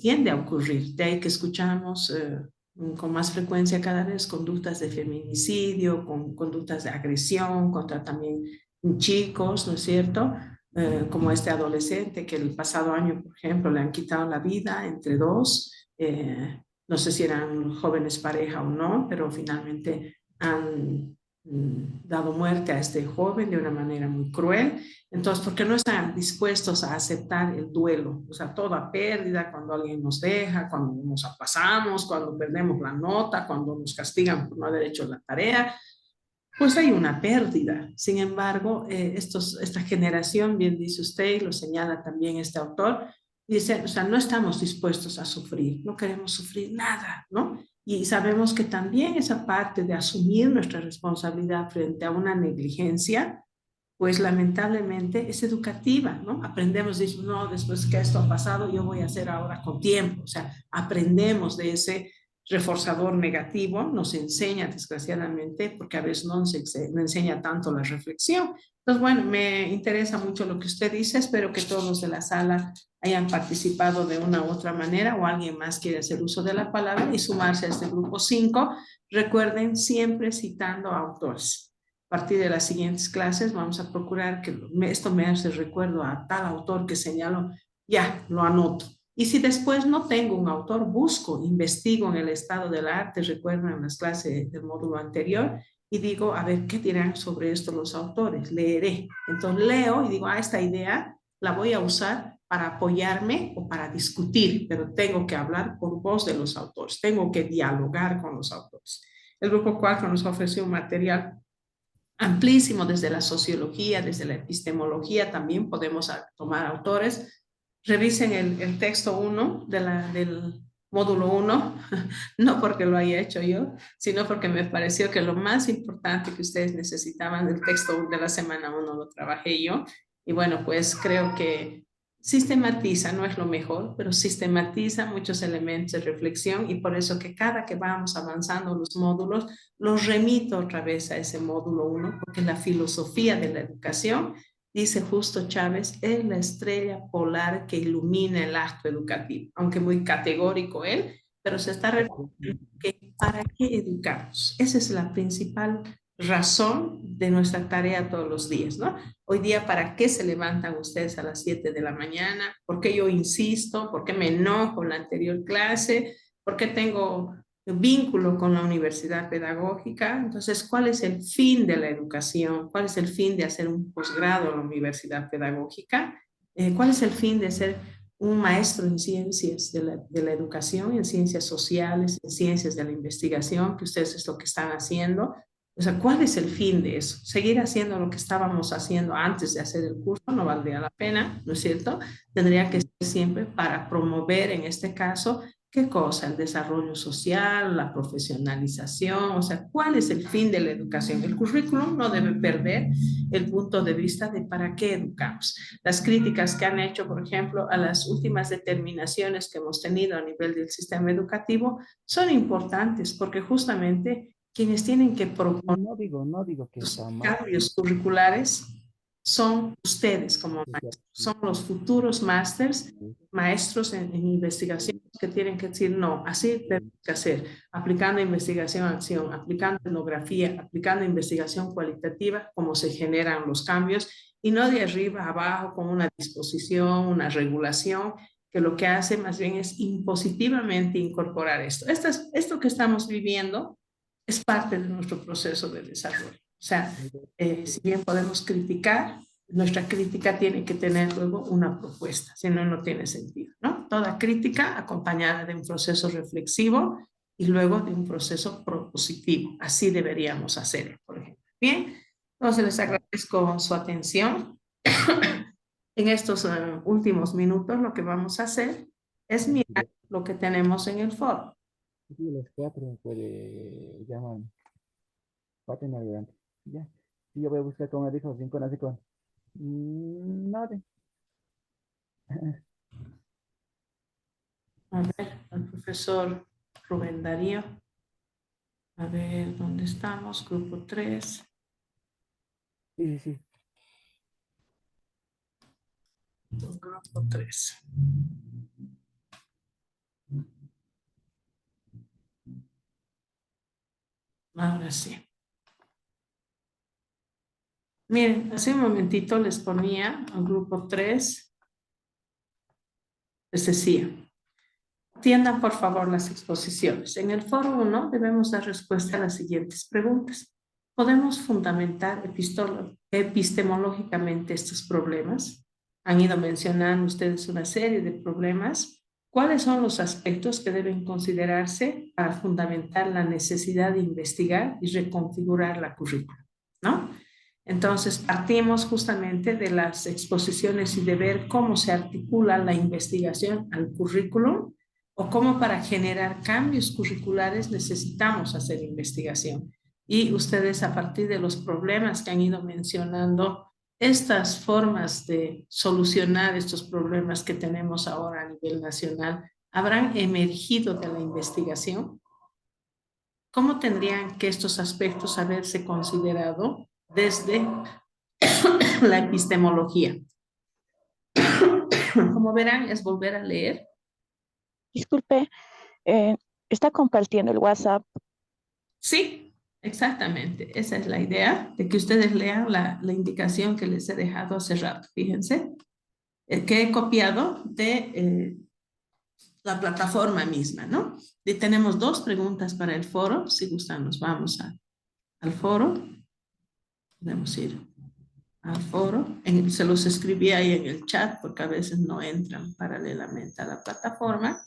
tiende a ocurrir, de ahí que escuchamos con más frecuencia cada vez conductas de feminicidio, con conductas de agresión contra también chicos, ¿no es cierto? Como este adolescente que el pasado año, por ejemplo, le han quitado la vida entre dos, no sé si eran jóvenes pareja o no, pero finalmente han dado muerte a este joven de una manera muy cruel. Entonces, porque no están dispuestos a aceptar el duelo, o sea, toda pérdida, cuando alguien nos deja, cuando nos pasamos, cuando perdemos la nota, cuando nos castigan por no haber hecho la tarea, pues hay una pérdida. Sin embargo, esta generación, bien dice usted y lo señala también este autor, dice, o sea, no estamos dispuestos a sufrir, no queremos sufrir nada, ¿no? Y sabemos que también esa parte de asumir nuestra responsabilidad frente a una negligencia, pues lamentablemente es educativa, ¿no? Aprendemos, decimos, no, después que esto ha pasado, yo voy a hacer ahora con tiempo. O sea, aprendemos de ese reforzador negativo, nos enseña desgraciadamente, porque a veces no enseña tanto la reflexión. Entonces, bueno, me interesa mucho lo que usted dice, espero que todos los de la sala hayan participado de una u otra manera o alguien más quiere hacer uso de la palabra y sumarse a este grupo 5. Recuerden, siempre citando a autores. A partir de las siguientes clases vamos a procurar que esto me hace recuerdo a tal autor que señalo, ya, lo anoto. Y si después no tengo un autor, busco, investigo en el estado del arte, recuerdo en las clases del módulo anterior, y digo, a ver, ¿qué dirán sobre esto los autores? Leeré. Entonces leo y digo, esta idea la voy a usar para apoyarme o para discutir, pero tengo que hablar por voz de los autores, tengo que dialogar con los autores. El grupo 4 nos ofreció un material amplísimo desde la sociología, desde la epistemología, también podemos tomar autores. Revisen el texto 1 del módulo 1, no porque lo haya hecho yo, sino porque me pareció que lo más importante que ustedes necesitaban del texto de la semana 1 lo trabajé yo. Y bueno, pues creo que sistematiza, no es lo mejor, pero sistematiza muchos elementos de reflexión y por eso que cada que vamos avanzando los módulos, los remito otra vez a ese módulo 1, porque la filosofía de la educación, dice Justo Chávez, es la estrella polar que ilumina el acto educativo, aunque muy categórico él, pero se está refiriendo que ¿para qué educamos? Esa es la principal razón de nuestra tarea todos los días, ¿no? Hoy día, ¿para qué se levantan ustedes a las 7 de la mañana? ¿Por qué yo insisto? ¿Por qué me enojo en la anterior clase? ¿Por qué tengo vínculo con la universidad pedagógica? Entonces, ¿cuál es el fin de la educación? ¿Cuál es el fin de hacer un posgrado en la universidad pedagógica? ¿Cuál es el fin de ser un maestro en ciencias de la educación, en ciencias sociales, en ciencias de la investigación, que ustedes es lo que están haciendo? O sea, ¿cuál es el fin de eso? Seguir haciendo lo que estábamos haciendo antes de hacer el curso no valdría la pena, ¿no es cierto? Tendría que ser siempre para promover, en este caso, ¿qué cosa? El desarrollo social, la profesionalización, o sea, ¿cuál es el fin de la educación? El currículum no debe perder el punto de vista de para qué educamos. Las críticas que han hecho, por ejemplo, a las últimas determinaciones que hemos tenido a nivel del sistema educativo son importantes porque justamente quienes tienen que proponer no digo que los está mal. cambios curriculares son ustedes como maestros, son los futuros másters, maestros en investigación que tienen que decir, no, así tenemos que hacer, aplicando investigación a acción, aplicando etnografía, aplicando investigación cualitativa, como se generan los cambios, y no de arriba a abajo con una disposición, una regulación, que lo que hace más bien es impositivamente incorporar esto. Esto que estamos viviendo es parte de nuestro proceso de desarrollo. O sea, si bien podemos criticar, nuestra crítica tiene que tener luego una propuesta, si no, no tiene sentido, ¿no? Toda crítica acompañada de un proceso reflexivo y luego de un proceso propositivo. Así deberíamos hacerlo, por ejemplo. Bien, entonces les agradezco su atención. En estos últimos minutos lo que vamos a hacer es mirar lo que tenemos en el foro. Sí, los 4 puede llamar. Paten adelante. Ya. Y yo voy a buscar, como dijo, Rincón, así con. No, A ver, el profesor Rubén Darío. A ver, ¿dónde estamos? Grupo 3. sí, sí. Grupo 3. Ahora sí. Miren, hace un momentito les ponía al grupo 3, les decía, atiendan por favor las exposiciones. En el foro 1 debemos dar respuesta a las siguientes preguntas. ¿Podemos fundamentar epistemológicamente estos problemas? Han ido mencionando ustedes una serie de problemas. ¿Cuáles son los aspectos que deben considerarse para fundamentar la necesidad de investigar y reconfigurar la currícula? ¿No? Entonces, partimos justamente de las exposiciones y de ver cómo se articula la investigación al currículum o cómo para generar cambios curriculares necesitamos hacer investigación. Y ustedes, a partir de los problemas que han ido mencionando, estas formas de solucionar estos problemas que tenemos ahora a nivel nacional, ¿habrán emergido de la investigación? ¿Cómo tendrían que estos aspectos haberse considerado desde la epistemología? Como verán, es volver a leer. Disculpe, ¿está compartiendo el WhatsApp? Sí, exactamente. Esa es la idea, de que ustedes lean la indicación que les he dejado hace rato. Fíjense, que he copiado de la plataforma misma, ¿no? Y tenemos 2 preguntas para el foro. Si gustan, nos vamos al foro. Podemos ir al foro. Se los escribí ahí en el chat porque a veces no entran paralelamente a la plataforma.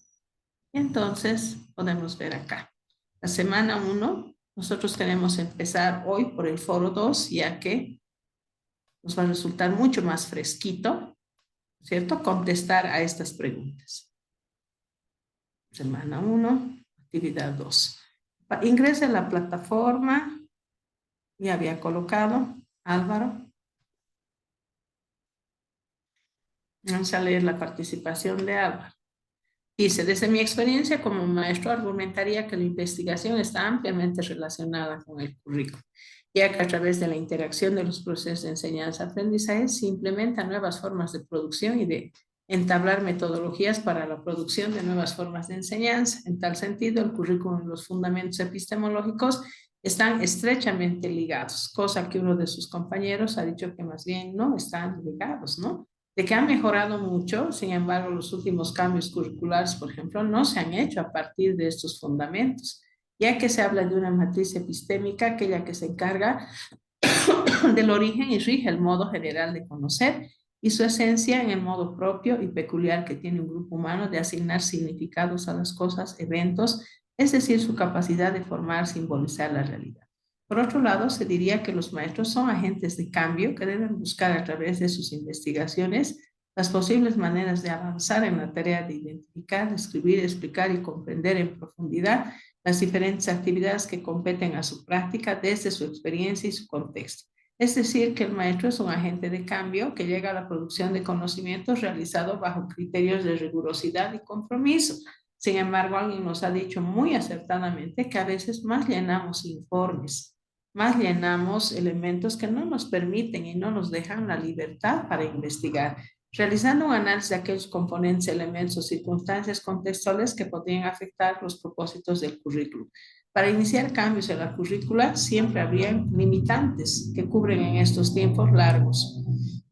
Y entonces podemos ver acá. La semana 1, nosotros queremos empezar hoy por el foro 2, ya que nos va a resultar mucho más fresquito, ¿cierto? Contestar a estas preguntas. Semana 1, actividad 2. Ingrese a la plataforma. Ya había colocado Álvaro. Vamos a leer la participación de Álvaro. Dice, desde mi experiencia como maestro, argumentaría que la investigación está ampliamente relacionada con el currículo, ya que a través de la interacción de los procesos de enseñanza-aprendizaje se implementan nuevas formas de producción y de entablar metodologías para la producción de nuevas formas de enseñanza. En tal sentido, el currículum y los fundamentos epistemológicos están estrechamente ligados, cosa que uno de sus compañeros ha dicho que más bien no están ligados, ¿no? De que han mejorado mucho, sin embargo, los últimos cambios curriculares, por ejemplo, no se han hecho a partir de estos fundamentos, ya que se habla de una matriz epistémica, aquella que se encarga del origen y rige el modo general de conocer y su esencia en el modo propio y peculiar que tiene un grupo humano de asignar significados a las cosas, eventos, es decir, su capacidad de formar, simbolizar la realidad. Por otro lado, se diría que los maestros son agentes de cambio que deben buscar a través de sus investigaciones las posibles maneras de avanzar en la tarea de identificar, escribir, explicar y comprender en profundidad las diferentes actividades que competen a su práctica desde su experiencia y su contexto. Es decir, que el maestro es un agente de cambio que llega a la producción de conocimientos realizado bajo criterios de rigurosidad y compromiso. Sin embargo, alguien nos ha dicho muy acertadamente que a veces más llenamos informes, más llenamos elementos que no nos permiten y no nos dejan la libertad para investigar, realizando un análisis de aquellos componentes, elementos o circunstancias contextuales que podrían afectar los propósitos del currículum. Para iniciar cambios en la currícula siempre habrían limitantes que cubren en estos tiempos largos.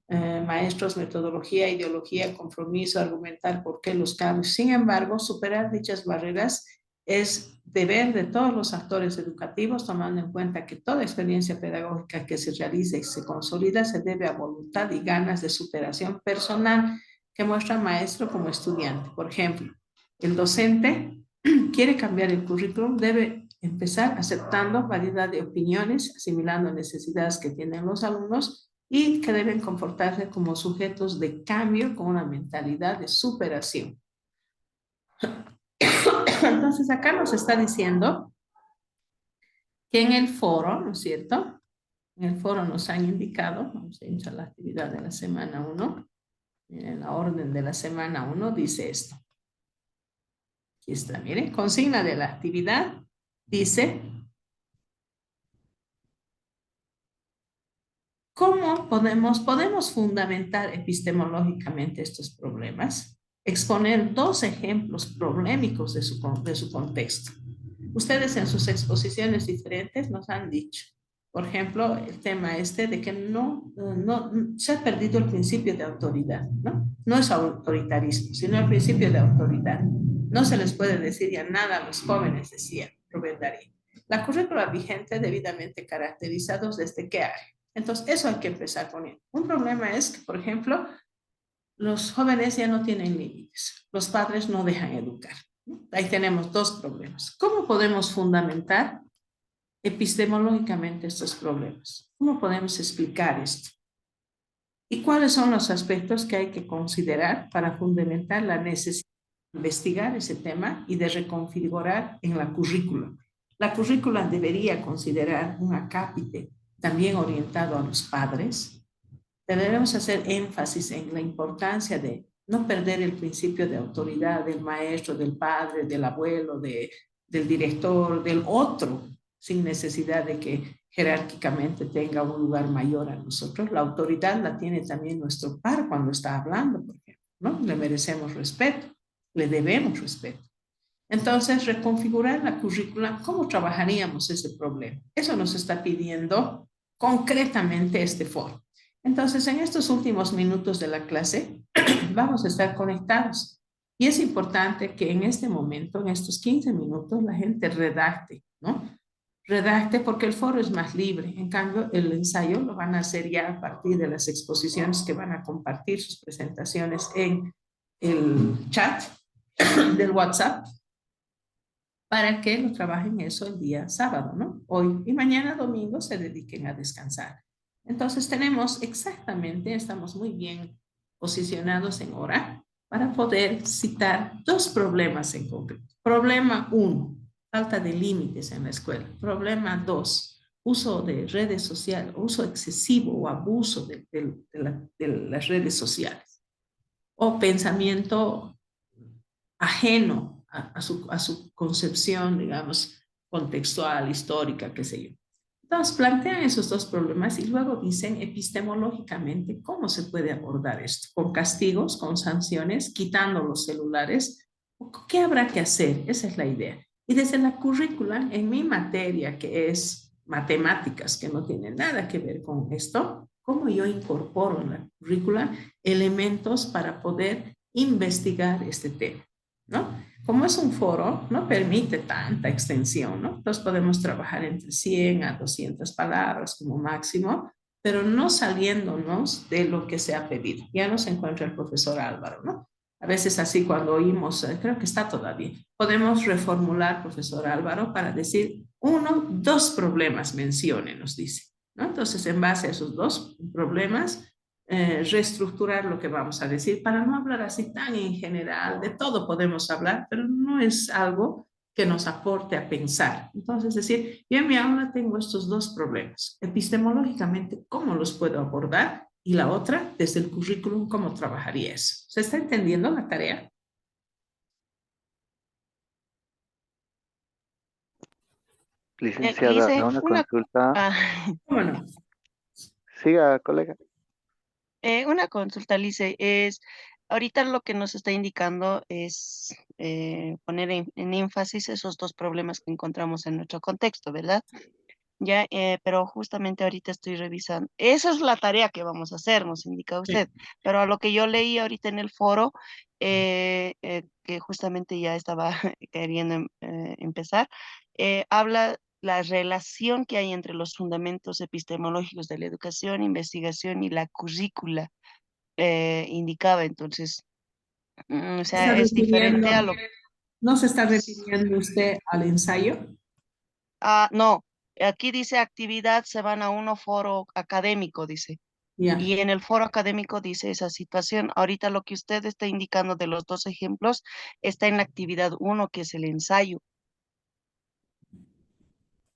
Maestros, metodología, ideología, compromiso, argumentar por qué los cambios. Sin embargo, superar dichas barreras es deber de todos los actores educativos, tomando en cuenta que toda experiencia pedagógica que se realiza y se consolida se debe a voluntad y ganas de superación personal que muestra maestro como estudiante. Por ejemplo, el docente quiere cambiar el currículum, debe empezar aceptando variedad de opiniones, asimilando necesidades que tienen los alumnos y que deben comportarse como sujetos de cambio con una mentalidad de superación. Entonces acá nos está diciendo que en el foro, ¿no es cierto? En el foro nos han indicado, vamos a ir a la actividad de la semana 1, en la orden de la semana 1 dice esto. Aquí está, miren, consigna de la actividad dice: ¿cómo podemos fundamentar epistemológicamente estos problemas? Exponer 2 ejemplos problemáticos de su contexto. Ustedes en sus exposiciones diferentes nos han dicho, por ejemplo, el tema este de que no se ha perdido el principio de autoridad, ¿no? No es autoritarismo, sino el principio de autoridad. No se les puede decir ya nada a los jóvenes, decía Rubén Darío. La currícula vigente debidamente caracterizados desde qué área. Entonces, eso hay que empezar con él. Un problema es que, por ejemplo, los jóvenes ya no tienen límites. Los padres no dejan educar. Ahí tenemos 2 problemas. ¿Cómo podemos fundamentar epistemológicamente estos problemas? ¿Cómo podemos explicar esto? ¿Y cuáles son los aspectos que hay que considerar para fundamentar la necesidad de investigar ese tema y de reconfigurar en la currícula? La currícula debería considerar un acápite también orientado a los padres. Debemos hacer énfasis en la importancia de no perder el principio de autoridad del maestro, del padre, del abuelo, del director, del otro, sin necesidad de que jerárquicamente tenga un lugar mayor a nosotros. La autoridad la tiene también nuestro par cuando está hablando, por ejemplo, ¿no? Le merecemos respeto, le debemos respeto. Entonces, reconfigurar la currícula, ¿cómo trabajaríamos ese problema? Eso nos está pidiendo concretamente este foro. Entonces, en estos últimos minutos de la clase, vamos a estar conectados. Y es importante que en este momento, en estos 15 minutos, la gente redacte, ¿no? Redacte porque el foro es más libre. En cambio, el ensayo lo van a hacer ya a partir de las exposiciones que van a compartir sus presentaciones en el chat del WhatsApp, para que lo trabajen eso el día sábado, ¿no? Hoy y mañana domingo se dediquen a descansar. Entonces tenemos exactamente, estamos muy bien posicionados en hora para poder citar 2 problemas en concreto. Problema 1, falta de límites en la escuela. Problema 2, uso de redes sociales, uso excesivo o abuso de las redes sociales. O pensamiento ajeno a su concepción, digamos, contextual, histórica, qué sé yo. Entonces, plantean esos 2 problemas y luego dicen epistemológicamente cómo se puede abordar esto, con castigos, con sanciones, quitando los celulares. ¿Qué habrá que hacer? Esa es la idea. Y desde la currícula, en mi materia, que es matemáticas, que no tiene nada que ver con esto, ¿cómo yo incorporo en la currícula elementos para poder investigar este tema? ¿No? Como es un foro, no permite tanta extensión, ¿no? Entonces podemos trabajar entre 100 a 200 palabras como máximo, pero no saliéndonos de lo que se ha pedido. Ya nos encuentra el profesor Álvaro, ¿no? A veces así cuando oímos, creo que está todavía, podemos reformular, profesor Álvaro, para decir 1, 2 problemas mencione, nos dice, ¿no? Entonces, en base a esos 2 problemas, reestructurar lo que vamos a decir para no hablar así tan en general. De todo podemos hablar, pero no es algo que nos aporte a pensar. Entonces, decir, yo en mi aula tengo estos 2 problemas. Epistemológicamente, ¿cómo los puedo abordar? Y la otra, desde el currículum, ¿cómo trabajaría eso? ¿Se está entendiendo la tarea? Licenciada, Lice, una consulta. ¿Cómo no? Siga, colega. Una consulta, Lice, es ahorita lo que nos está indicando es poner en énfasis esos 2 problemas que encontramos en nuestro contexto, ¿verdad? Ya, pero justamente ahorita estoy revisando. Esa es la tarea que vamos a hacer, nos indica usted. Pero a lo que yo leí ahorita en el foro, que justamente ya estaba queriendo empezar, habla la relación que hay entre los fundamentos epistemológicos de la educación, investigación y la currícula indicaba. Entonces, o sea, Está es diferente refiriendo, a lo... ¿No se está refiriendo usted al ensayo? No, aquí dice actividad, se van a uno foro académico, dice. Ya. Y en el foro académico dice esa situación. Ahorita lo que usted está indicando de los dos ejemplos está en la actividad 1, que es el ensayo.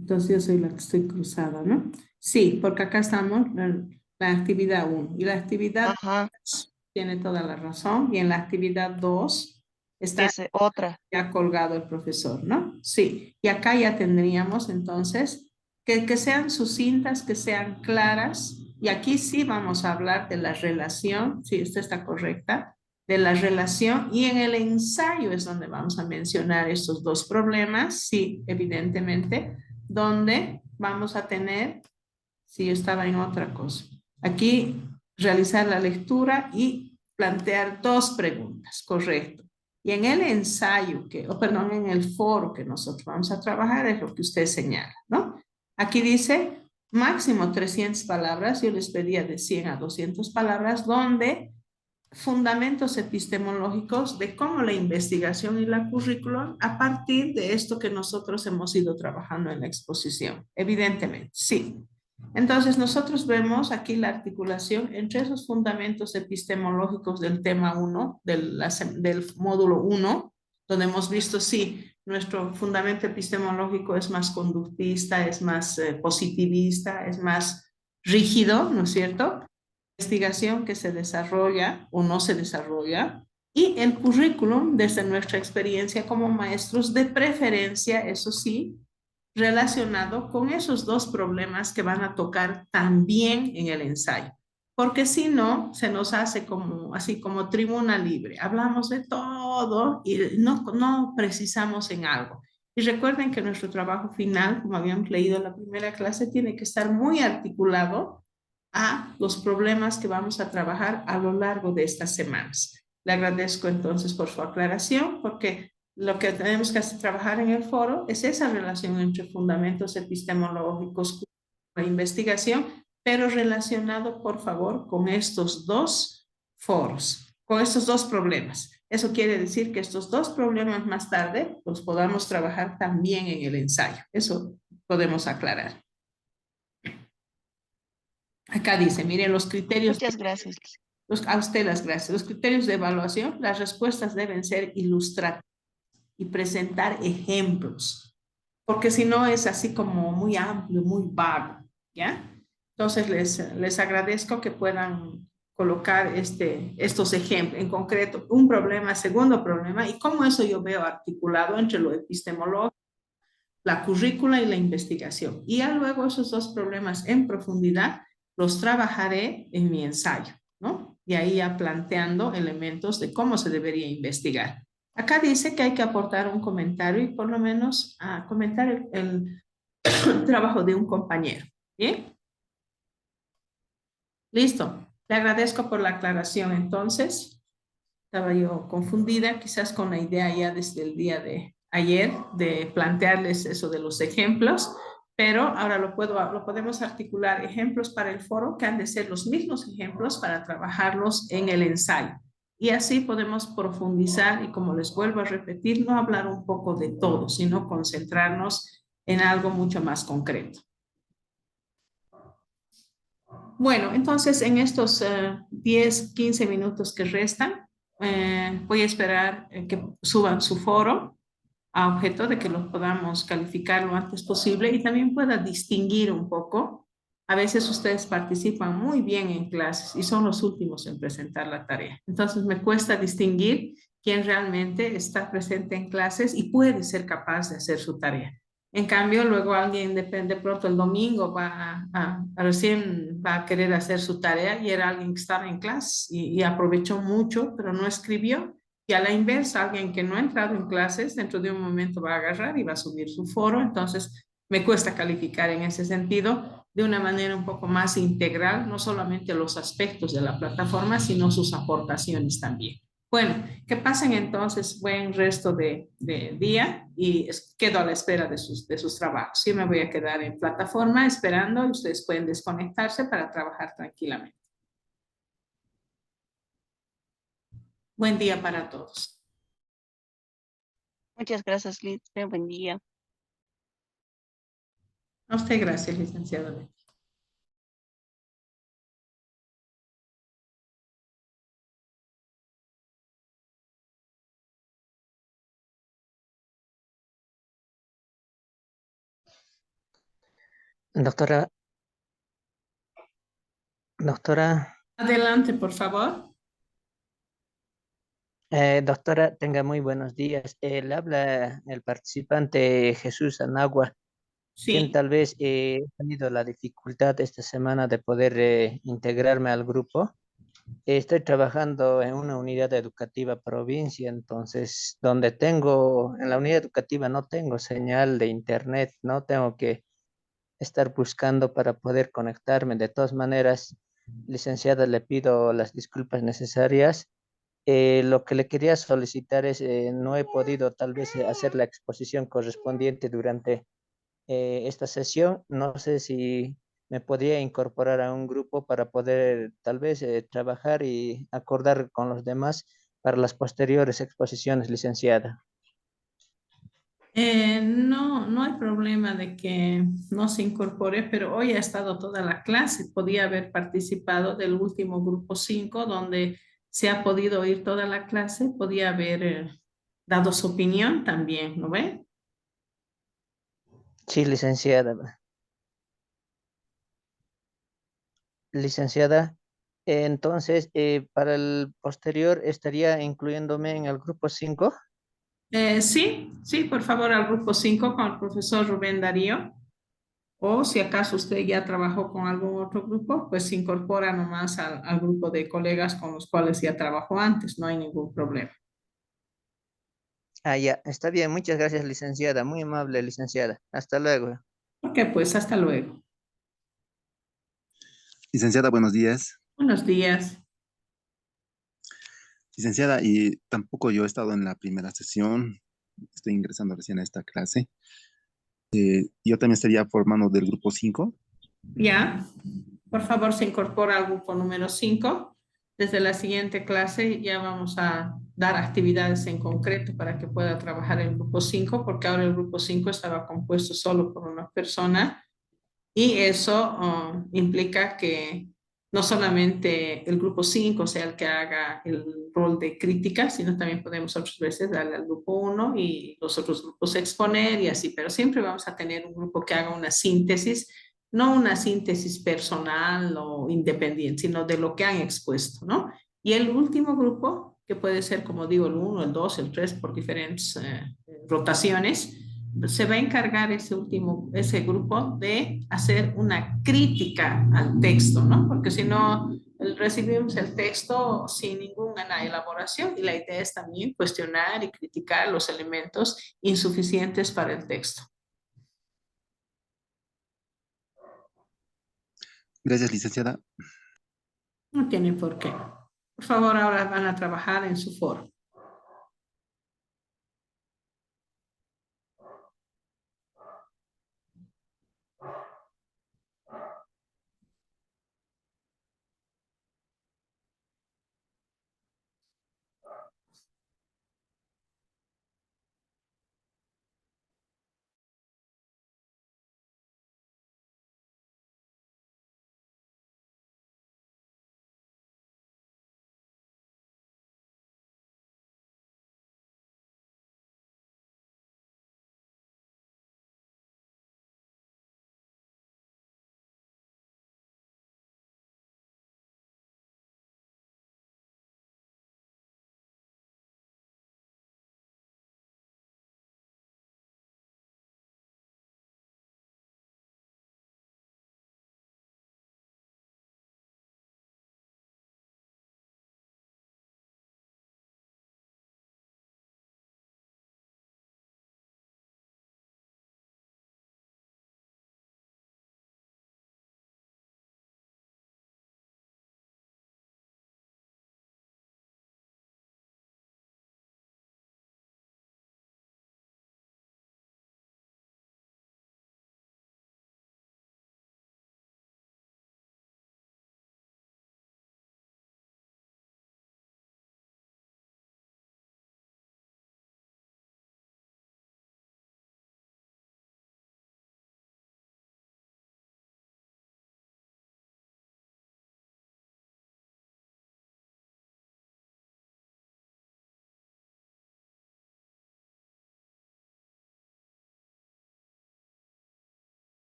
Entonces yo soy la que estoy cruzada, ¿no? Sí, porque acá estamos la actividad 1 y la actividad 2 tiene toda la razón y en la actividad 2 está otra. Ya colgado el profesor, ¿no? Sí, y acá ya tendríamos entonces que sean sucintas, que sean claras y aquí sí vamos a hablar de la relación, sí, esta está correcta, de la relación y en el ensayo es donde vamos a mencionar estos dos problemas, sí, evidentemente, donde vamos a tener, si yo estaba en otra cosa, aquí realizar la lectura y plantear dos preguntas, correcto. Y en el ensayo, perdón, en el foro que nosotros vamos a trabajar es lo que usted señala, ¿no? Aquí dice máximo 300 palabras, yo les pedía de 100 a 200 palabras, donde fundamentos epistemológicos de cómo la investigación y la currículum a partir de esto que nosotros hemos ido trabajando en la exposición. Evidentemente, sí. Entonces, nosotros vemos aquí la articulación entre esos fundamentos epistemológicos del tema 1, del módulo 1, donde hemos visto, sí, nuestro fundamento epistemológico es más conductista, es más positivista, es más rígido, ¿no es cierto? Investigación que se desarrolla o no se desarrolla y el currículum desde nuestra experiencia como maestros, de preferencia, eso sí, relacionado con esos dos problemas que van a tocar también en el ensayo. Porque si no, se nos hace como, así como tribuna libre. Hablamos de todo y no precisamos en algo. Y recuerden que nuestro trabajo final, como habíamos leído en la primera clase, tiene que estar muy articulado a los problemas que vamos a trabajar a lo largo de estas semanas. Le agradezco entonces por su aclaración, porque lo que tenemos que hacer, trabajar en el foro es esa relación entre fundamentos epistemológicos e investigación, pero relacionado, por favor, con estos dos foros, con estos dos problemas. Eso quiere decir que estos dos problemas más tarde los podamos trabajar también en el ensayo. Eso podemos aclarar. Acá dice, miren, los criterios. Muchas gracias. A usted las gracias. Los criterios de evaluación, las respuestas deben ser ilustrativas y presentar ejemplos, porque si no es así como muy amplio, muy vago, ¿ya? Entonces les agradezco que puedan colocar estos ejemplos, en concreto, un problema, segundo problema, y cómo eso yo veo articulado entre lo epistemológico, la currícula y la investigación. Y ya luego esos dos problemas en profundidad los trabajaré en mi ensayo, ¿no? Y ahí ya planteando elementos de cómo se debería investigar. Acá dice que hay que aportar un comentario y por lo menos comentar el trabajo de un compañero. ¿Bien? Listo. Le agradezco por la aclaración. Entonces, estaba yo confundida quizás con la idea ya desde el día de ayer de plantearles eso de los ejemplos, pero ahora lo podemos articular ejemplos para el foro que han de ser los mismos ejemplos para trabajarlos en el ensayo. Y así podemos profundizar y, como les vuelvo a repetir, no hablar un poco de todo, sino concentrarnos en algo mucho más concreto. Bueno, entonces en estos 10, 15 minutos que restan, voy a esperar que suban su foro a objeto de que lo podamos calificar lo antes posible y también pueda distinguir un poco. A veces ustedes participan muy bien en clases y son los últimos en presentar la tarea. Entonces me cuesta distinguir quién realmente está presente en clases y puede ser capaz de hacer su tarea. En cambio, luego alguien de pronto el domingo recién va a querer hacer su tarea y era alguien que estaba en clase y aprovechó mucho, pero no escribió. Y a la inversa, alguien que no ha entrado en clases, dentro de un momento va a agarrar y va a subir su foro. Entonces, me cuesta calificar en ese sentido de una manera un poco más integral, no solamente los aspectos de la plataforma, sino sus aportaciones también. Bueno, que pasen entonces buen resto de día y quedo a la espera de sus trabajos. Yo me voy a quedar en plataforma esperando y ustedes pueden desconectarse para trabajar tranquilamente. Buen día para todos. Muchas gracias, Liz. Buen día. A usted gracias, licenciada. Doctora, doctora, Adelante, por favor. doctora, tenga muy buenos días. Le habla el participante Jesús Anagua, quien Sí. tal vez he tenido la dificultad esta semana de poder integrarme al grupo. Estoy trabajando en una unidad educativa provincia, entonces, en la unidad educativa no tengo señal de internet, no tengo que estar buscando para poder conectarme. De todas maneras, licenciada, le pido las disculpas necesarias. Lo que le quería solicitar es, no he podido tal vez hacer la exposición correspondiente durante esta sesión. No sé si me podría incorporar a un grupo para poder tal vez trabajar y acordar con los demás para las posteriores exposiciones, licenciada. No, no hay problema de que no se incorpore, pero hoy ha estado toda la clase. Podía haber participado del último grupo 5, donde se ha podido oír toda la clase. Podía haber dado su opinión también, ¿no ve? Sí, licenciada. Licenciada, entonces, para el posterior estaría incluyéndome en el grupo 5. Sí, sí, por favor, al grupo 5 con el profesor Rubén Darío. O si acaso usted ya trabajó con algún otro grupo, pues se incorpora nomás al grupo de colegas con los cuales ya trabajó antes, no hay ningún problema. Ah, ya, está bien. Muchas gracias, licenciada. Muy amable, licenciada. Hasta luego. Ok, pues hasta luego. Licenciada, buenos días. Buenos días. Licenciada, y tampoco yo he estado en la primera sesión, estoy ingresando recién a esta clase. Yo también estaría formando del grupo 5. Ya, por favor, se incorpora al grupo número 5. Desde la siguiente clase ya vamos a dar actividades en concreto para que pueda trabajar el grupo 5, porque ahora el grupo 5 estaba compuesto solo por una persona. Y eso implica que no solamente el grupo 5 sea el que haga el rol de crítica, sino también podemos otras veces darle al grupo 1 y los otros grupos exponer y así, pero siempre vamos a tener un grupo que haga una síntesis, no una síntesis personal o independiente, sino de lo que han expuesto, ¿no? Y el último grupo, que puede ser, como digo, el 1, el 2, el 3, por diferentes rotaciones, se va a encargar ese grupo de hacer una crítica al texto, ¿no? Porque si no, recibimos el texto sin ninguna elaboración y la idea es también cuestionar y criticar los elementos insuficientes para el texto. Gracias, licenciada. No tiene por qué. Por favor, ahora van a trabajar en su foro.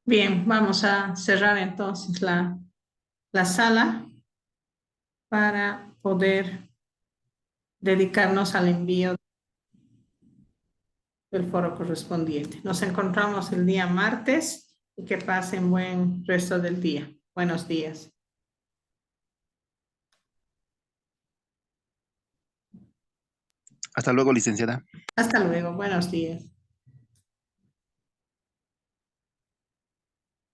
Bien, vamos a cerrar entonces la sala para poder dedicarnos al envío del foro correspondiente. Nos encontramos el día martes y que pasen buen resto del día. Buenos días. Hasta luego, licenciada. Hasta luego. Buenos días.